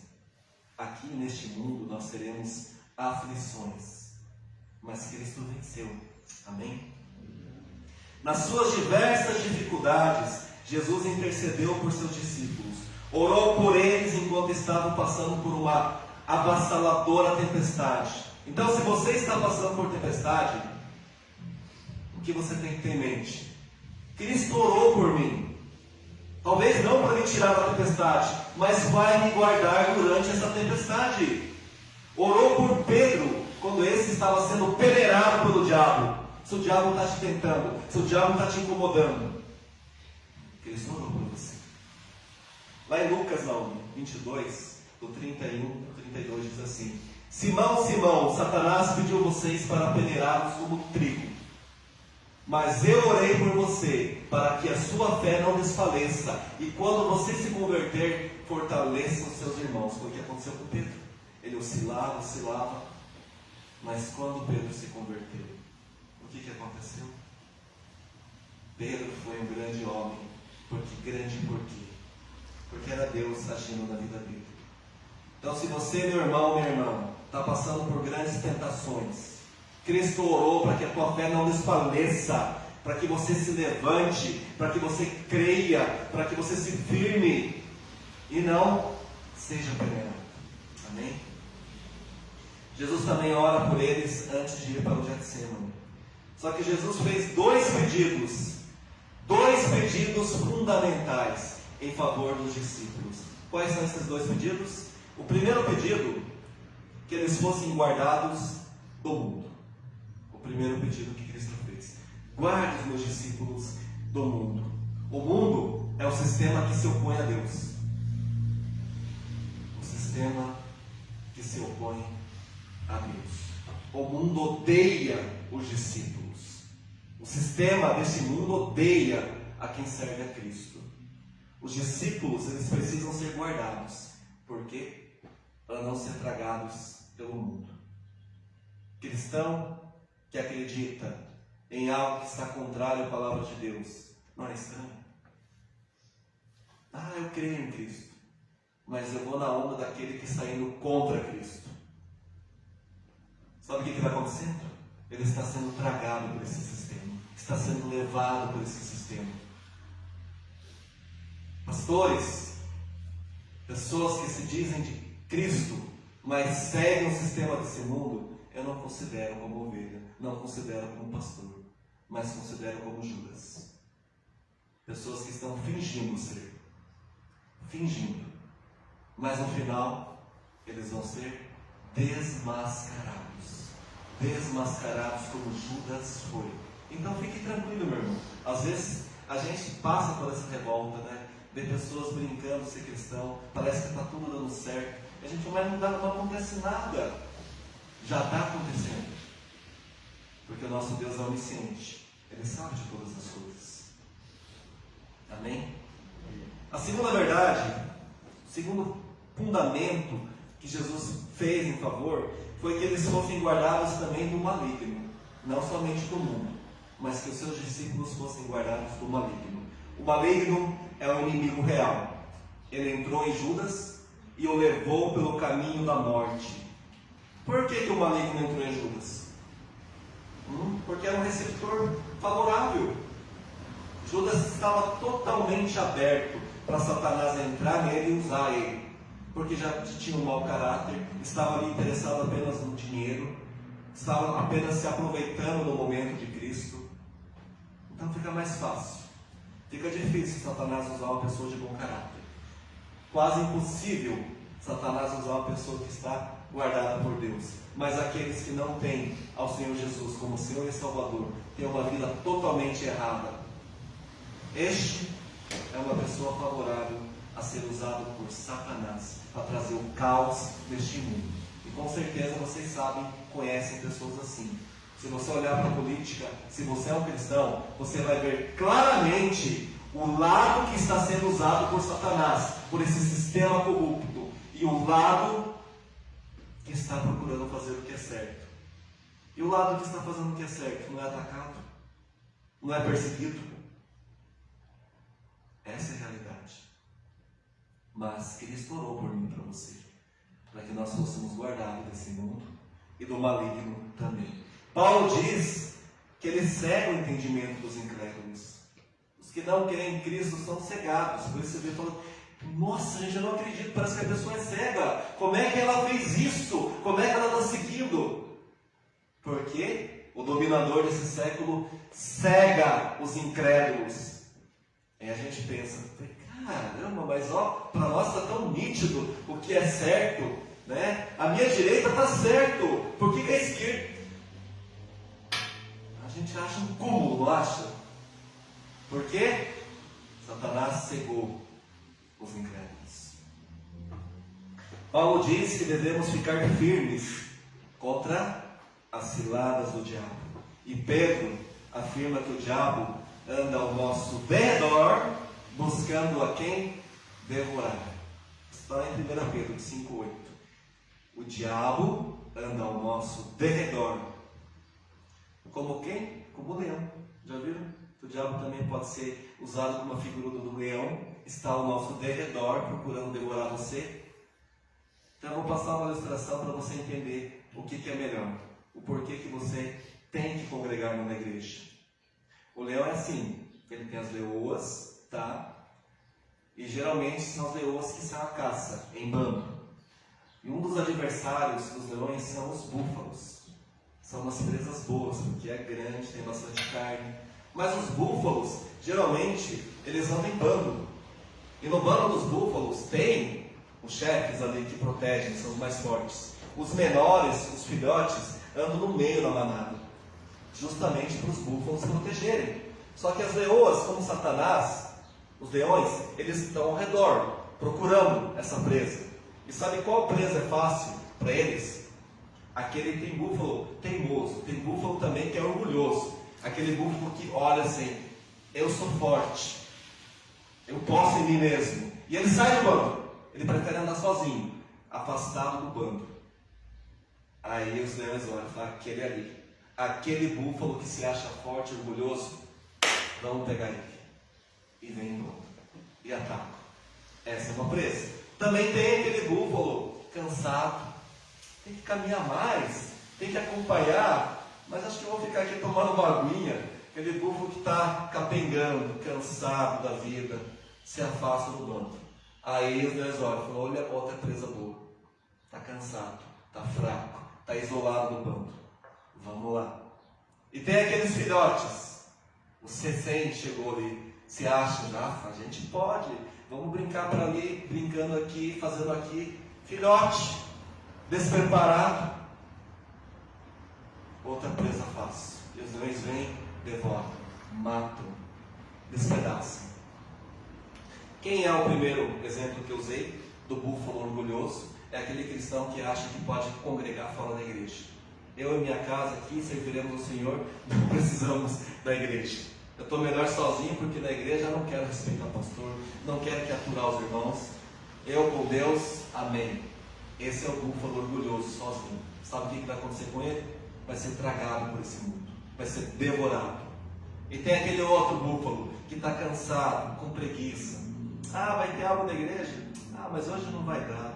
Aqui neste mundo nós teremos aflições, mas Cristo venceu. Amém? Nas suas diversas dificuldades, Jesus intercedeu por seus discípulos, orou por eles enquanto estavam passando por uma avassaladora tempestade. Então, se você está passando por tempestade, o que você tem que ter em mente? Cristo orou por mim. Talvez não para me tirar da tempestade, mas vai me guardar durante essa tempestade. Orou por Pedro, quando esse estava sendo peneirado pelo diabo. Se o diabo está te tentando, se o diabo está te incomodando, Cristo orou por você. Lá em Lucas 22, do 31 ao 32, diz assim: Simão, Simão, Satanás pediu vocês para peneirar como trigo. Mas eu orei por você, para que a sua fé não desfaleça, e quando você se converter, fortaleça os seus irmãos. Foi o que aconteceu com Pedro. Ele oscilava, mas quando Pedro se converteu, o que aconteceu? Pedro foi um grande homem. Grande por quê? Porque era Deus agindo na vida dele. Então, se você, meu irmão, minha irmã, está passando por grandes tentações, Cristo orou para que a tua fé não desfaleça, para que você se levante, para que você creia, para que você se firme e não seja peneirado. Amém? Jesus também ora por eles antes de ir para o Getsemane. Só que Jesus fez dois pedidos dois pedidos fundamentais em favor dos discípulos. Quais são esses dois pedidos? O primeiro pedido, que eles fossem guardados do mundo. O primeiro pedido que Cristo fez. Guarde os meus discípulos do mundo. O mundo é o sistema que se opõe a Deus. O sistema que se opõe a Deus. O mundo odeia os discípulos. O sistema desse mundo odeia a quem serve a Cristo. Os discípulos, eles precisam ser guardados. Por quê? Para não ser tragados pelo mundo. Cristão que acredita em algo que está contrário à palavra de Deus, não é estranho? Eu creio em Cristo, mas eu vou na onda daquele que está indo contra Cristo. Sabe o que está acontecendo? Ele está sendo tragado por esse sistema, está sendo levado por esse sistema. Pastores, pessoas que se dizem de Cristo, mas seguem o sistema desse mundo, eu não considero como ovelha, não considero como pastor, mas considero como Judas. Pessoas que estão fingindo ser, mas no final eles vão ser desmascarados como Judas foi. Então fique tranquilo, meu irmão. Às vezes a gente passa por essa revolta, né? Vê pessoas brincando ser cristão, parece que está tudo dando certo. A gente vai mudar, não acontece nada. Já está acontecendo. Porque o nosso Deus é onisciente. Ele sabe de todas as coisas. Amém? A segunda verdade, o segundo fundamento que Jesus fez em favor, foi que eles fossem guardados também do maligno. Não somente do mundo, mas que os seus discípulos fossem guardados do maligno. O maligno é o inimigo real. Ele entrou em Judas e o levou pelo caminho da morte. Por que o maligno entrou em Judas? Porque era um receptor favorável. Judas estava totalmente aberto para Satanás entrar nele e usar ele, porque já tinha um mau caráter, estava ali interessado apenas no dinheiro, estava apenas se aproveitando do momento de Cristo. Então fica mais fácil, fica difícil Satanás usar uma pessoa de bom caráter, quase impossível Satanás usar uma pessoa que está guardada por Deus. Mas aqueles que não têm ao Senhor Jesus como Senhor e Salvador, têm uma vida totalmente errada, este é uma pessoa favorável a ser usado por Satanás para trazer o caos neste mundo. E com certeza vocês sabem, conhecem pessoas assim. Se você olhar para a política, se você é um cristão, você vai ver claramente o lado que está sendo usado por Satanás, por esse sistema corrupto, e o lado que está procurando fazer o que é certo. E o lado que está fazendo o que é certo não é atacado, não é perseguido. Essa é a realidade. Mas Cristo orou por mim e para você, para que nós fôssemos guardados desse mundo e do maligno também. Paulo diz que ele cega o entendimento dos incrédulos. Os que não creem em Cristo são cegados. Por isso você vê falando, nossa, gente, eu não acredito, parece que a pessoa é cega. Como é que ela fez isso? Como é que ela está seguindo? Porque o dominador desse século cega os incrédulos. Aí a gente pensa, caramba, mas para nós está tão nítido o que é certo, né? A minha direita está certo, por que a esquerda? A gente acha um cúmulo, não acha? Por quê? Satanás cegou os incrédulos. Paulo diz que devemos ficar firmes contra as ciladas do diabo. E Pedro afirma que o diabo anda ao nosso derredor, buscando a quem devorar. Está em 1 Pedro 5,8. O diabo anda ao nosso derredor. Como quem? Como o leão. Já viram? O diabo também pode ser usado como uma figura do leão. Está ao nosso derredor, procurando devorar você. Então eu vou passar uma ilustração para você entender o que é melhor. O porquê que você tem que congregar numa igreja. O leão é assim, ele tem as leoas, tá? E geralmente são as leoas que são a caça, em bando. E um dos adversários dos leões são os búfalos. São umas presas boas, porque é grande, tem bastante carne. Mas os búfalos, geralmente, eles andam em bando. E no bando dos búfalos tem os chefes ali que protegem, são os mais fortes. Os menores, os filhotes, andam no meio da manada, justamente para os búfalos protegerem. Só que as leoas, como Satanás, os leões, eles estão ao redor, procurando essa presa. E sabe qual presa é fácil para eles? Aquele que tem búfalo teimoso, tem búfalo também que é orgulhoso. Aquele búfalo que olha assim, eu sou forte, eu posso em mim mesmo. E ele sai do bando, ele prefere andar sozinho, afastado do bando. Aí os leões olham e falam, aquele ali, aquele búfalo que se acha forte e orgulhoso, vamos pegar ele. E vem embora, e atacam. Essa é uma presa. Também tem aquele búfalo cansado, tem que caminhar mais, tem que acompanhar, mas acho que eu vou ficar aqui tomando uma aguinha. Aquele búfalo que está capengando, cansado da vida, se afasta do bando. Aí os leões olham e falam, olha, outra presa boa, está cansado, está fraco, está isolado do bando, vamos lá. E tem aqueles filhotes, o recém chegou ali, se acha já, a gente pode, vamos brincar para ali, brincando aqui, fazendo aqui, filhote, despreparado, outra presa fácil. E os leões vêm, devoram, matam, despedaçam. Quem é o primeiro exemplo que eu usei do búfalo orgulhoso? É aquele cristão que acha que pode congregar fora da igreja. Eu e minha casa aqui serviremos ao Senhor, não precisamos da igreja. Eu estou melhor sozinho porque na igreja eu não quero respeitar o pastor, não quero que aturar os irmãos. Eu com Deus, amém. Esse é o búfalo orgulhoso, sozinho. Sabe o que vai acontecer com ele? Vai ser tragado por esse mundo, vai ser devorado. E tem aquele outro búfalo que está cansado, com preguiça. Ah, vai ter algo na igreja? Ah, mas hoje não vai dar.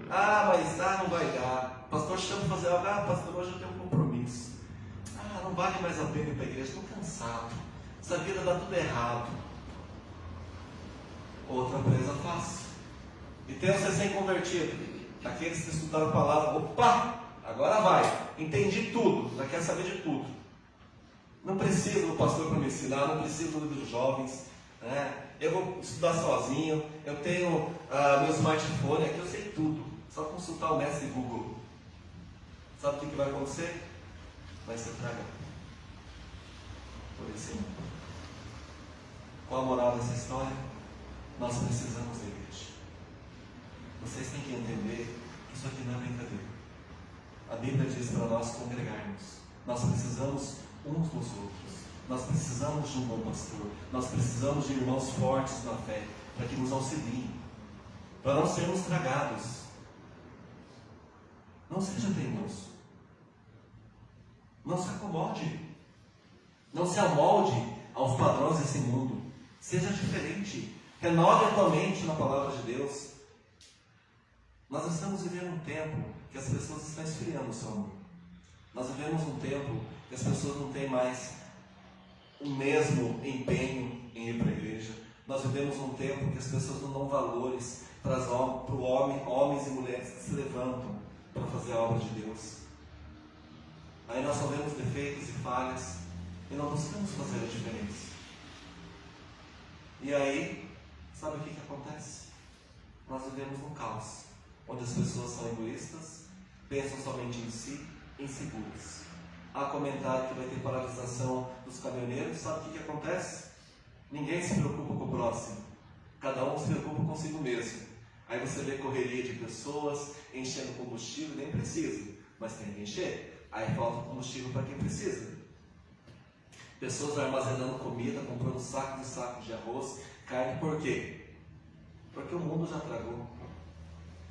Ah, mas não vai dar. O pastor chama para fazer algo. Ah, pastor, hoje eu tenho um compromisso. Ah, não vale mais a pena ir para a igreja, estou cansado. Essa vida dá tudo errado. Outra presa fácil. E tem os recém-convertidos, aqueles que estudaram a palavra. Opa, agora vai. Entendi tudo, já quero saber de tudo. Não preciso do pastor para me ensinar, não preciso dos jovens. Eu vou estudar sozinho. Eu tenho meu smartphone aqui, eu sei tudo. Só consultar o mestre Google. Sabe o que vai acontecer? Vai ser tragado por esse mundo. Qual a moral dessa história? Nós precisamos da igreja. Vocês têm que entender que isso aqui não é brincadeira. A Bíblia diz para nós congregarmos. Nós precisamos uns dos outros. Nós precisamos de um bom pastor. Nós precisamos de irmãos fortes na fé para que nos auxiliem, para não sermos tragados. Não seja teimoso. Não se acomode. Não se amolde aos padrões desse mundo. Seja diferente. Renove a tua mente na palavra de Deus. Nós estamos vivendo um tempo que as pessoas estão esfriando o seu amor. Nós vivemos um tempo que as pessoas não têm mais o mesmo empenho em ir para a igreja. Nós vivemos um tempo que as pessoas não dão valores para o homens e mulheres que se levantam para fazer a obra de Deus. Aí nós só vemos defeitos e falhas e não buscamos fazer a diferença. E aí, sabe o que acontece? Nós vivemos um caos, onde as pessoas são egoístas, pensam somente em si, inseguras. Há comentário que vai ter paralisação dos caminhoneiros. Sabe o que acontece? Ninguém se preocupa com o próximo, cada um se preocupa consigo mesmo. Aí você vê correria de pessoas enchendo combustível, nem precisa, mas tem que encher. Aí falta combustível para quem precisa. Pessoas armazenando comida, comprando sacos e sacos de arroz, carne, por quê? Porque o mundo já tragou.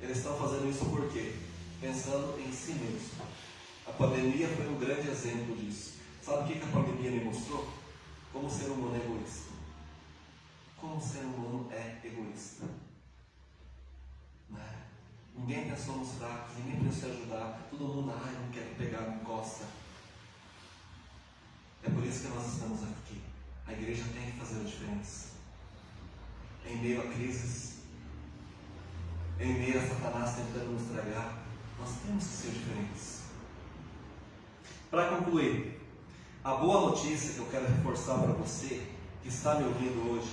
Eles estão fazendo isso por quê? Pensando em si mesmo. A pandemia foi um grande exemplo disso. Sabe o que a pandemia me mostrou? Como o ser humano é egoísta. Como o ser humano é egoísta. Ninguém pensou nos fracos, ninguém pensou em ajudar. Todo mundo, não quero pegar, não encosta. É por isso que nós estamos aqui. A igreja tem que fazer a diferença. Em meio a crises, em meio a Satanás tentando nos tragar, nós temos que ser diferentes. Para concluir, A boa notícia que eu quero reforçar para você, que está me ouvindo hoje,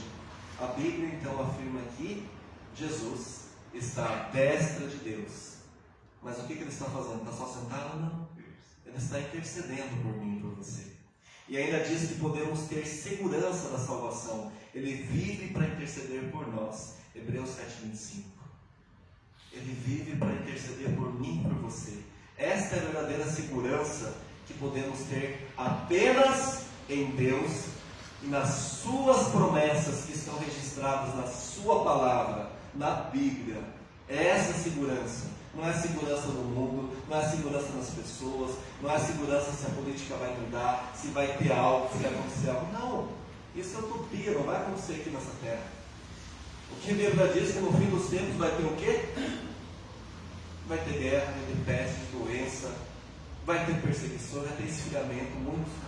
a Bíblia então afirma que Jesus está à destra de Deus. Mas o que ele está fazendo? Está só sentado? Não. Ele está intercedendo por mim e por você. E ainda diz que podemos ter segurança da salvação. Ele vive para interceder por nós. Hebreus 7,25. Ele vive para interceder por mim e por você. Esta é a verdadeira segurança que podemos ter apenas em Deus e nas suas promessas que estão registradas na sua palavra, na Bíblia. Essa segurança. Não é segurança no mundo, não é segurança nas pessoas, não é segurança se a política vai mudar, se vai ter algo, se vai acontecer algo. Não, isso é utopia, não vai acontecer aqui nessa terra. O que a Bíblia diz que no fim dos tempos vai ter o quê? Vai ter guerra, vai ter peste, doença, vai ter perseguição, vai ter esfriamento,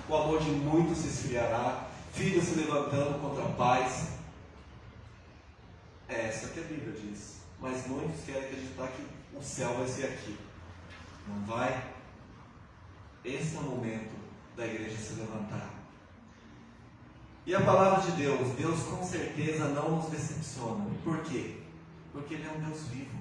o amor de muitos se esfriará, filhos se levantando contra pais. É essa que a Bíblia diz. Mas muitos querem acreditar que o céu vai ser aqui. Não vai? Esse é o momento da igreja se levantar. E a palavra de Deus, Deus com certeza não nos decepciona. Por quê? Porque Ele é um Deus vivo.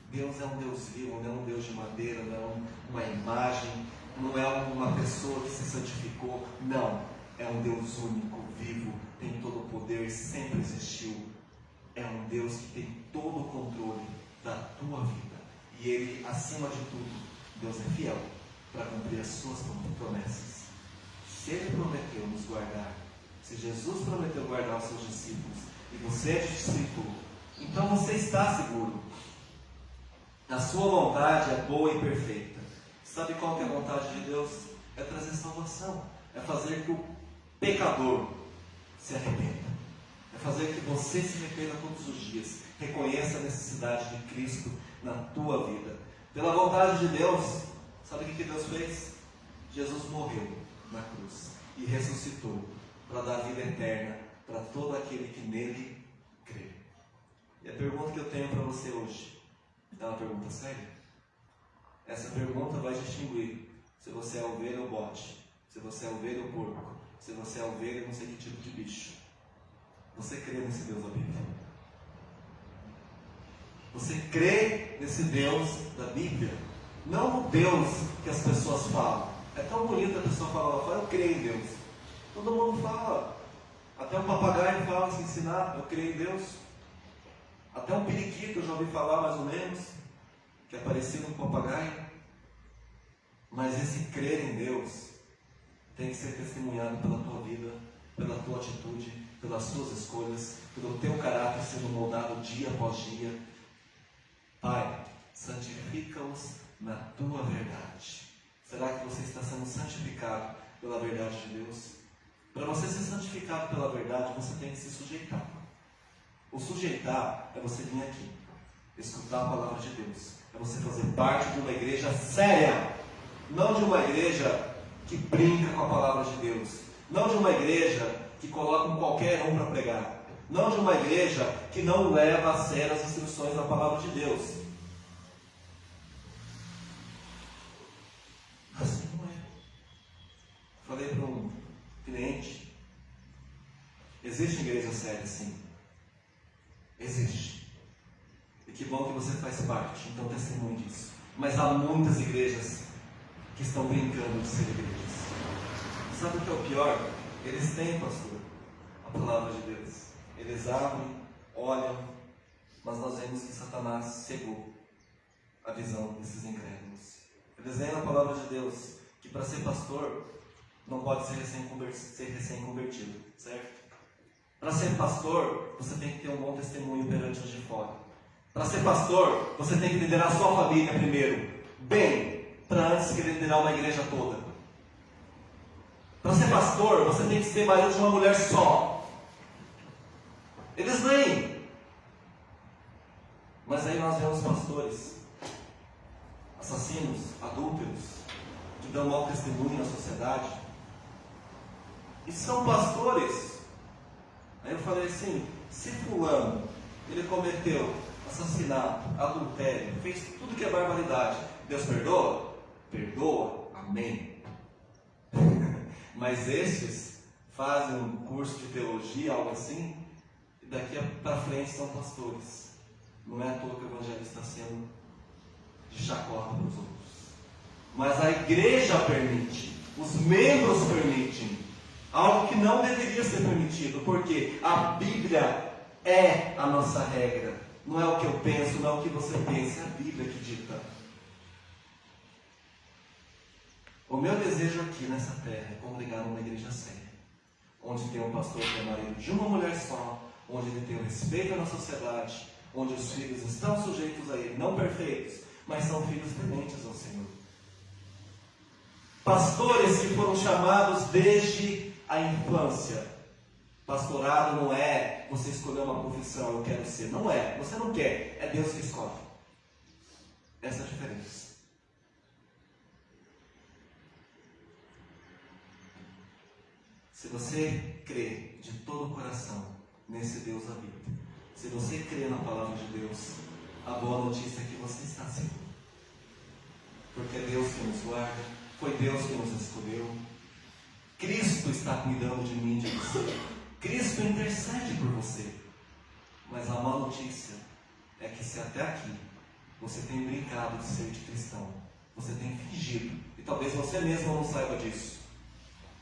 Deus é um Deus vivo, não é um Deus de madeira, não é uma imagem, não é uma pessoa que se santificou. Não, é um Deus único, vivo, tem todo o poder, sempre existiu. É um Deus que tem todo o controle da tua vida. E Ele, acima de tudo, Deus é fiel para cumprir as suas promessas. Se Ele prometeu nos guardar, se Jesus prometeu guardar os seus discípulos, e você é discípulo, então você está seguro. A sua vontade é boa e perfeita. Sabe qual que é a vontade de Deus? É trazer salvação. É fazer que o pecador se arrependa. É fazer que você se arrependa todos os dias. Reconheça a necessidade de Cristo na tua vida. Pela vontade de Deus, sabe o que Deus fez? Jesus morreu na cruz e ressuscitou para dar vida eterna para todo aquele que nele crê. E a pergunta que eu tenho para você hoje é uma pergunta séria. Essa pergunta vai distinguir se você é ovelha ou bote, se você é ovelha ou porco, se você é ovelha ou não sei que tipo de bicho. Você crê nesse Deus da Bíblia? Você crê nesse Deus da Bíblia? Não no Deus que as pessoas falam. É tão bonito a pessoa falar, eu creio em Deus. Todo mundo fala. Até um papagaio fala, se ensinar, eu creio em Deus. Até um periquito eu já ouvi falar mais ou menos, que é parecido com um papagaio. Mas esse crer em Deus tem que ser testemunhado pela tua vida, pela tua atitude, pelas tuas escolhas, pelo teu caráter sendo moldado dia após dia. Pai, santifica-os na tua verdade. Será que você está sendo santificado pela verdade de Deus? Para você ser santificado pela verdade, você tem que se sujeitar. O sujeitar é você vir aqui, escutar a palavra de Deus. É você fazer parte de uma igreja séria. Não de uma igreja que brinca com a palavra de Deus. Não de uma igreja que coloca um qualquer um para pregar. Não de uma igreja que não leva a sério as instruções da palavra de Deus. Assim não é. Falei para um cliente, existe igreja séria, sim. Existe. E que bom que você faz parte, então testemunhe disso. Mas há muitas igrejas que estão brincando de ser igrejas. Sabe o que é o pior? Eles têm, pastor, a palavra de Deus. Eles abrem, olham, mas nós vemos que Satanás cegou a visão desses incrédulos. Eles veem na palavra de Deus que para ser pastor não pode ser recém-convertido, certo? Para ser pastor, você tem que ter um bom testemunho perante os de fora. Para ser pastor, você tem que liderar a sua família primeiro, bem, para antes que liderar uma igreja toda. Para ser pastor, você tem que ser marido de uma mulher só. Eles nem. Mas aí nós vemos pastores, assassinos, adúlteros, que dão mau testemunho na sociedade. E são pastores. Aí eu falei assim, se fulano, ele cometeu assassinato, adultério, fez tudo que é barbaridade, Deus perdoa? Perdoa, amém. Mas esses fazem um curso de teologia, algo assim, e daqui para frente são pastores. Não é à toa que o evangelho está sendo de chacota para os outros. Mas a igreja permite, os membros permitem, algo que não deveria ser permitido, porque a Bíblia é a nossa regra. Não é o que eu penso, não é o que você pensa, é a Bíblia que dita. O meu desejo aqui nessa terra é congregar numa igreja séria, onde tem um pastor que é marido de uma mulher só, onde ele tem o respeito na sociedade, onde os filhos estão sujeitos a ele, não perfeitos, mas são filhos tementes ao Senhor. Pastores que foram chamados desde a infância. Pastorado não é você escolher uma profissão, eu quero ser. Não é, você não quer, é Deus que escolhe. Essa é a diferença. Se você crê de todo o coração nesse Deus da Bíblia, se você crê na palavra de Deus, a boa notícia é que você está seguro. Porque é Deus que nos guarda, foi Deus que nos escolheu. Cristo está cuidando de mim e de você. Cristo intercede por você. Mas a má notícia é que se até aqui você tem brincado de ser de cristão, você tem fingido, e talvez você mesmo não saiba disso,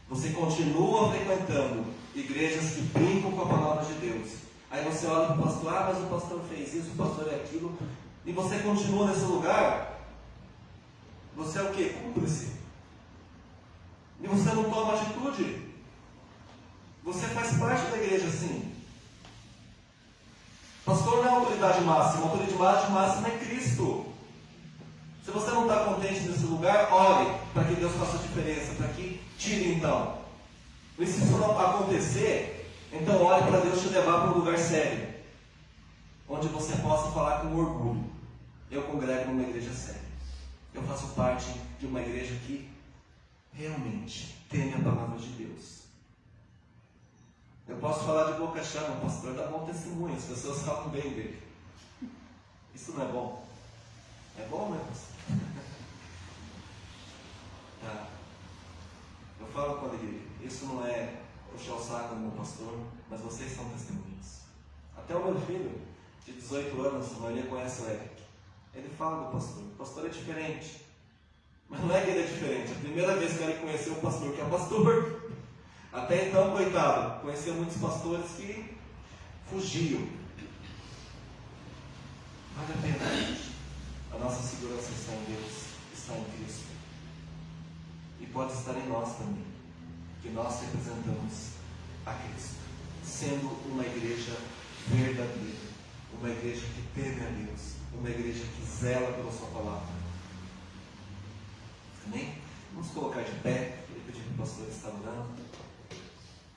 você continua frequentando igrejas que brincam com a palavra de Deus. Aí você olha para o pastor, mas o pastor fez isso, o pastor é aquilo, e você continua nesse lugar. Você é o quê? Cúmplice. E você não toma atitude. Você faz parte da igreja assim. Pastor não é autoridade máxima, a autoridade máxima é Cristo. Se você não está contente nesse lugar, ore para que Deus faça a diferença, para que tire então. E se isso não acontecer, então ore para Deus te levar para um lugar sério, onde você possa falar com orgulho: eu congrego numa igreja séria, eu faço parte de uma igreja que realmente teme a palavra de Deus. Eu posso falar de boca cheia, o pastor dá bom testemunho, as pessoas falam bem dele. Isso não é bom? É bom, né, pastor? Tá. Eu falo com a alegria. Isso não é puxar o saco do meu pastor, mas vocês são testemunhas. Até o meu filho, de 18 anos, a maioria conhece o Eric. Ele fala do pastor. O pastor é diferente. Mas não é que ele é diferente. A primeira vez que ele conheceu o pastor que é pastor. Até então, coitado, conhecia muitos pastores que fugiam. Vale a pena, gente. A nossa segurança está em Deus, está em Cristo. E pode estar em nós também, que nós representamos a Cristo, sendo uma igreja verdadeira, uma igreja que teme a Deus, uma igreja que zela pela sua palavra. Amém? Vamos colocar de pé, e pedir para o pastor estar orando.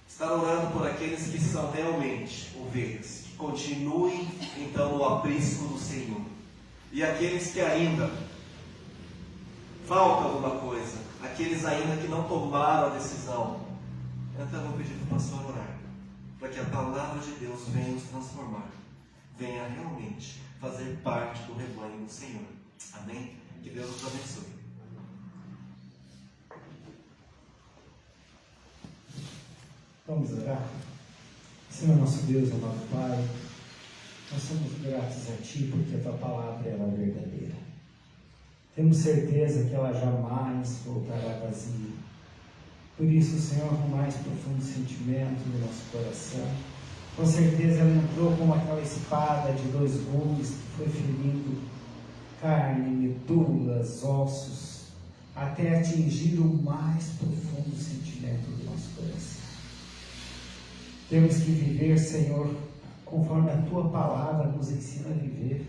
Estar orando por aqueles que são realmente ovelhas, que continuem então no aprisco do Senhor. E aqueles que ainda falta alguma coisa, aqueles ainda que não tomaram a decisão, então eu vou pedir para o pastor orar, para que a palavra de Deus venha nos transformar, venha realmente fazer parte do rebanho do Senhor. Amém? Que Deus nos abençoe.
Vamos orar? Senhor nosso Deus, amado Pai, nós somos gratos a Ti porque a Tua palavra ela é verdadeira. Temos certeza que ela jamais voltará vazia. Por isso, Senhor, com o mais profundo sentimento do nosso coração, com certeza ela entrou como aquela espada de 2 gumes que foi ferindo carne, medulas, ossos, até atingir o mais profundo sentimento do nosso coração. Temos que viver, Senhor, conforme a Tua palavra nos ensina a viver,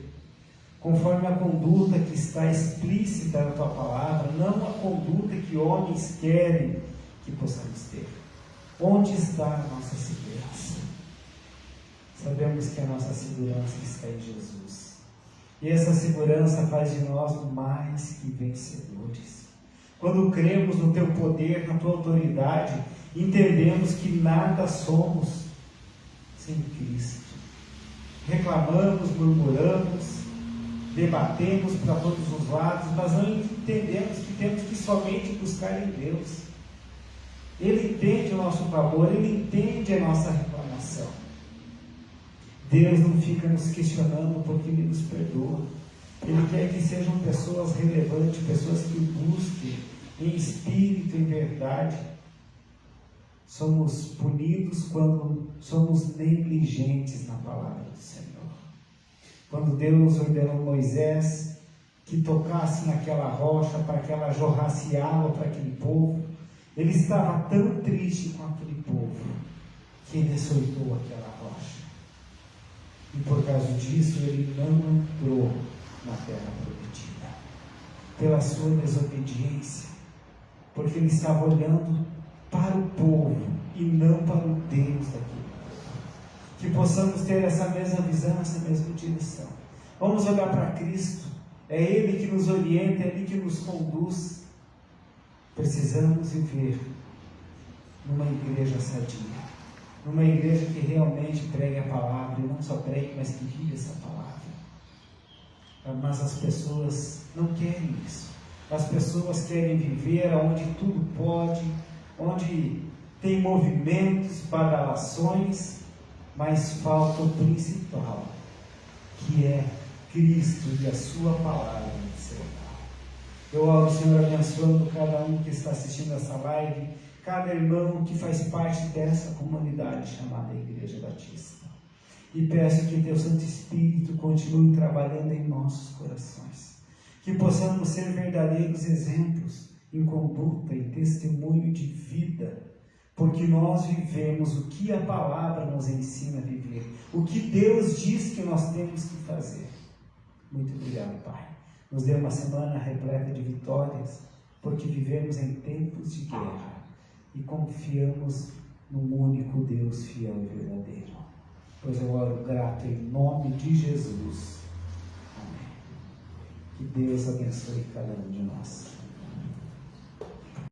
conforme a conduta que está explícita na Tua palavra, não a conduta que homens querem que possamos ter. Onde está a nossa segurança? Sabemos que a nossa segurança está em Jesus. E essa segurança faz de nós mais que vencedores. Quando cremos no Teu poder, na Tua autoridade, entendemos que nada somos sem Cristo. Reclamamos, murmuramos, debatemos para todos os lados, mas não entendemos que temos que somente buscar em Deus. Ele entende o nosso clamor, Ele entende a nossa reclamação. Deus não fica nos questionando porque Ele nos perdoa. Ele quer que sejam pessoas relevantes, pessoas que busquem em espírito e em verdade. Somos punidos quando somos negligentes na palavra do Senhor. Quando Deus ordenou a Moisés que tocasse naquela rocha para que ela jorrasse água para aquele povo, ele estava tão triste com aquele povo que ele açoitou aquela rocha. E por causa disso ele não entrou na terra prometida. Pela sua desobediência. Porque ele estava olhando para o povo e não para o Deus daquele povo. Que possamos ter essa mesma visão, essa mesma direção. Vamos olhar para Cristo. É Ele que nos orienta, é Ele que nos conduz. Precisamos viver numa igreja sadia. Numa igreja que realmente pregue a palavra, e não só pregue, mas que vive essa palavra. Mas as pessoas não querem isso. As pessoas querem viver onde tudo pode, onde tem movimentos, badalações, mas falta o principal, que é Cristo e a sua palavra em seu lar. Eu oro, Senhor, abençoando cada um que está assistindo essa live, cada irmão que faz parte dessa comunidade chamada Igreja Batista. E peço que Teu Santo Espírito continue trabalhando em nossos corações. Que possamos ser verdadeiros exemplos em conduta e testemunho de vida, porque nós vivemos o que a palavra nos ensina a viver, o que Deus diz que nós temos que fazer. Muito obrigado, Pai. Nos dê uma semana repleta de vitórias, porque vivemos em tempos de guerra e confiamos no único Deus fiel e verdadeiro. Pois eu oro grato em nome de Jesus. Amém. Que Deus abençoe cada um de nós.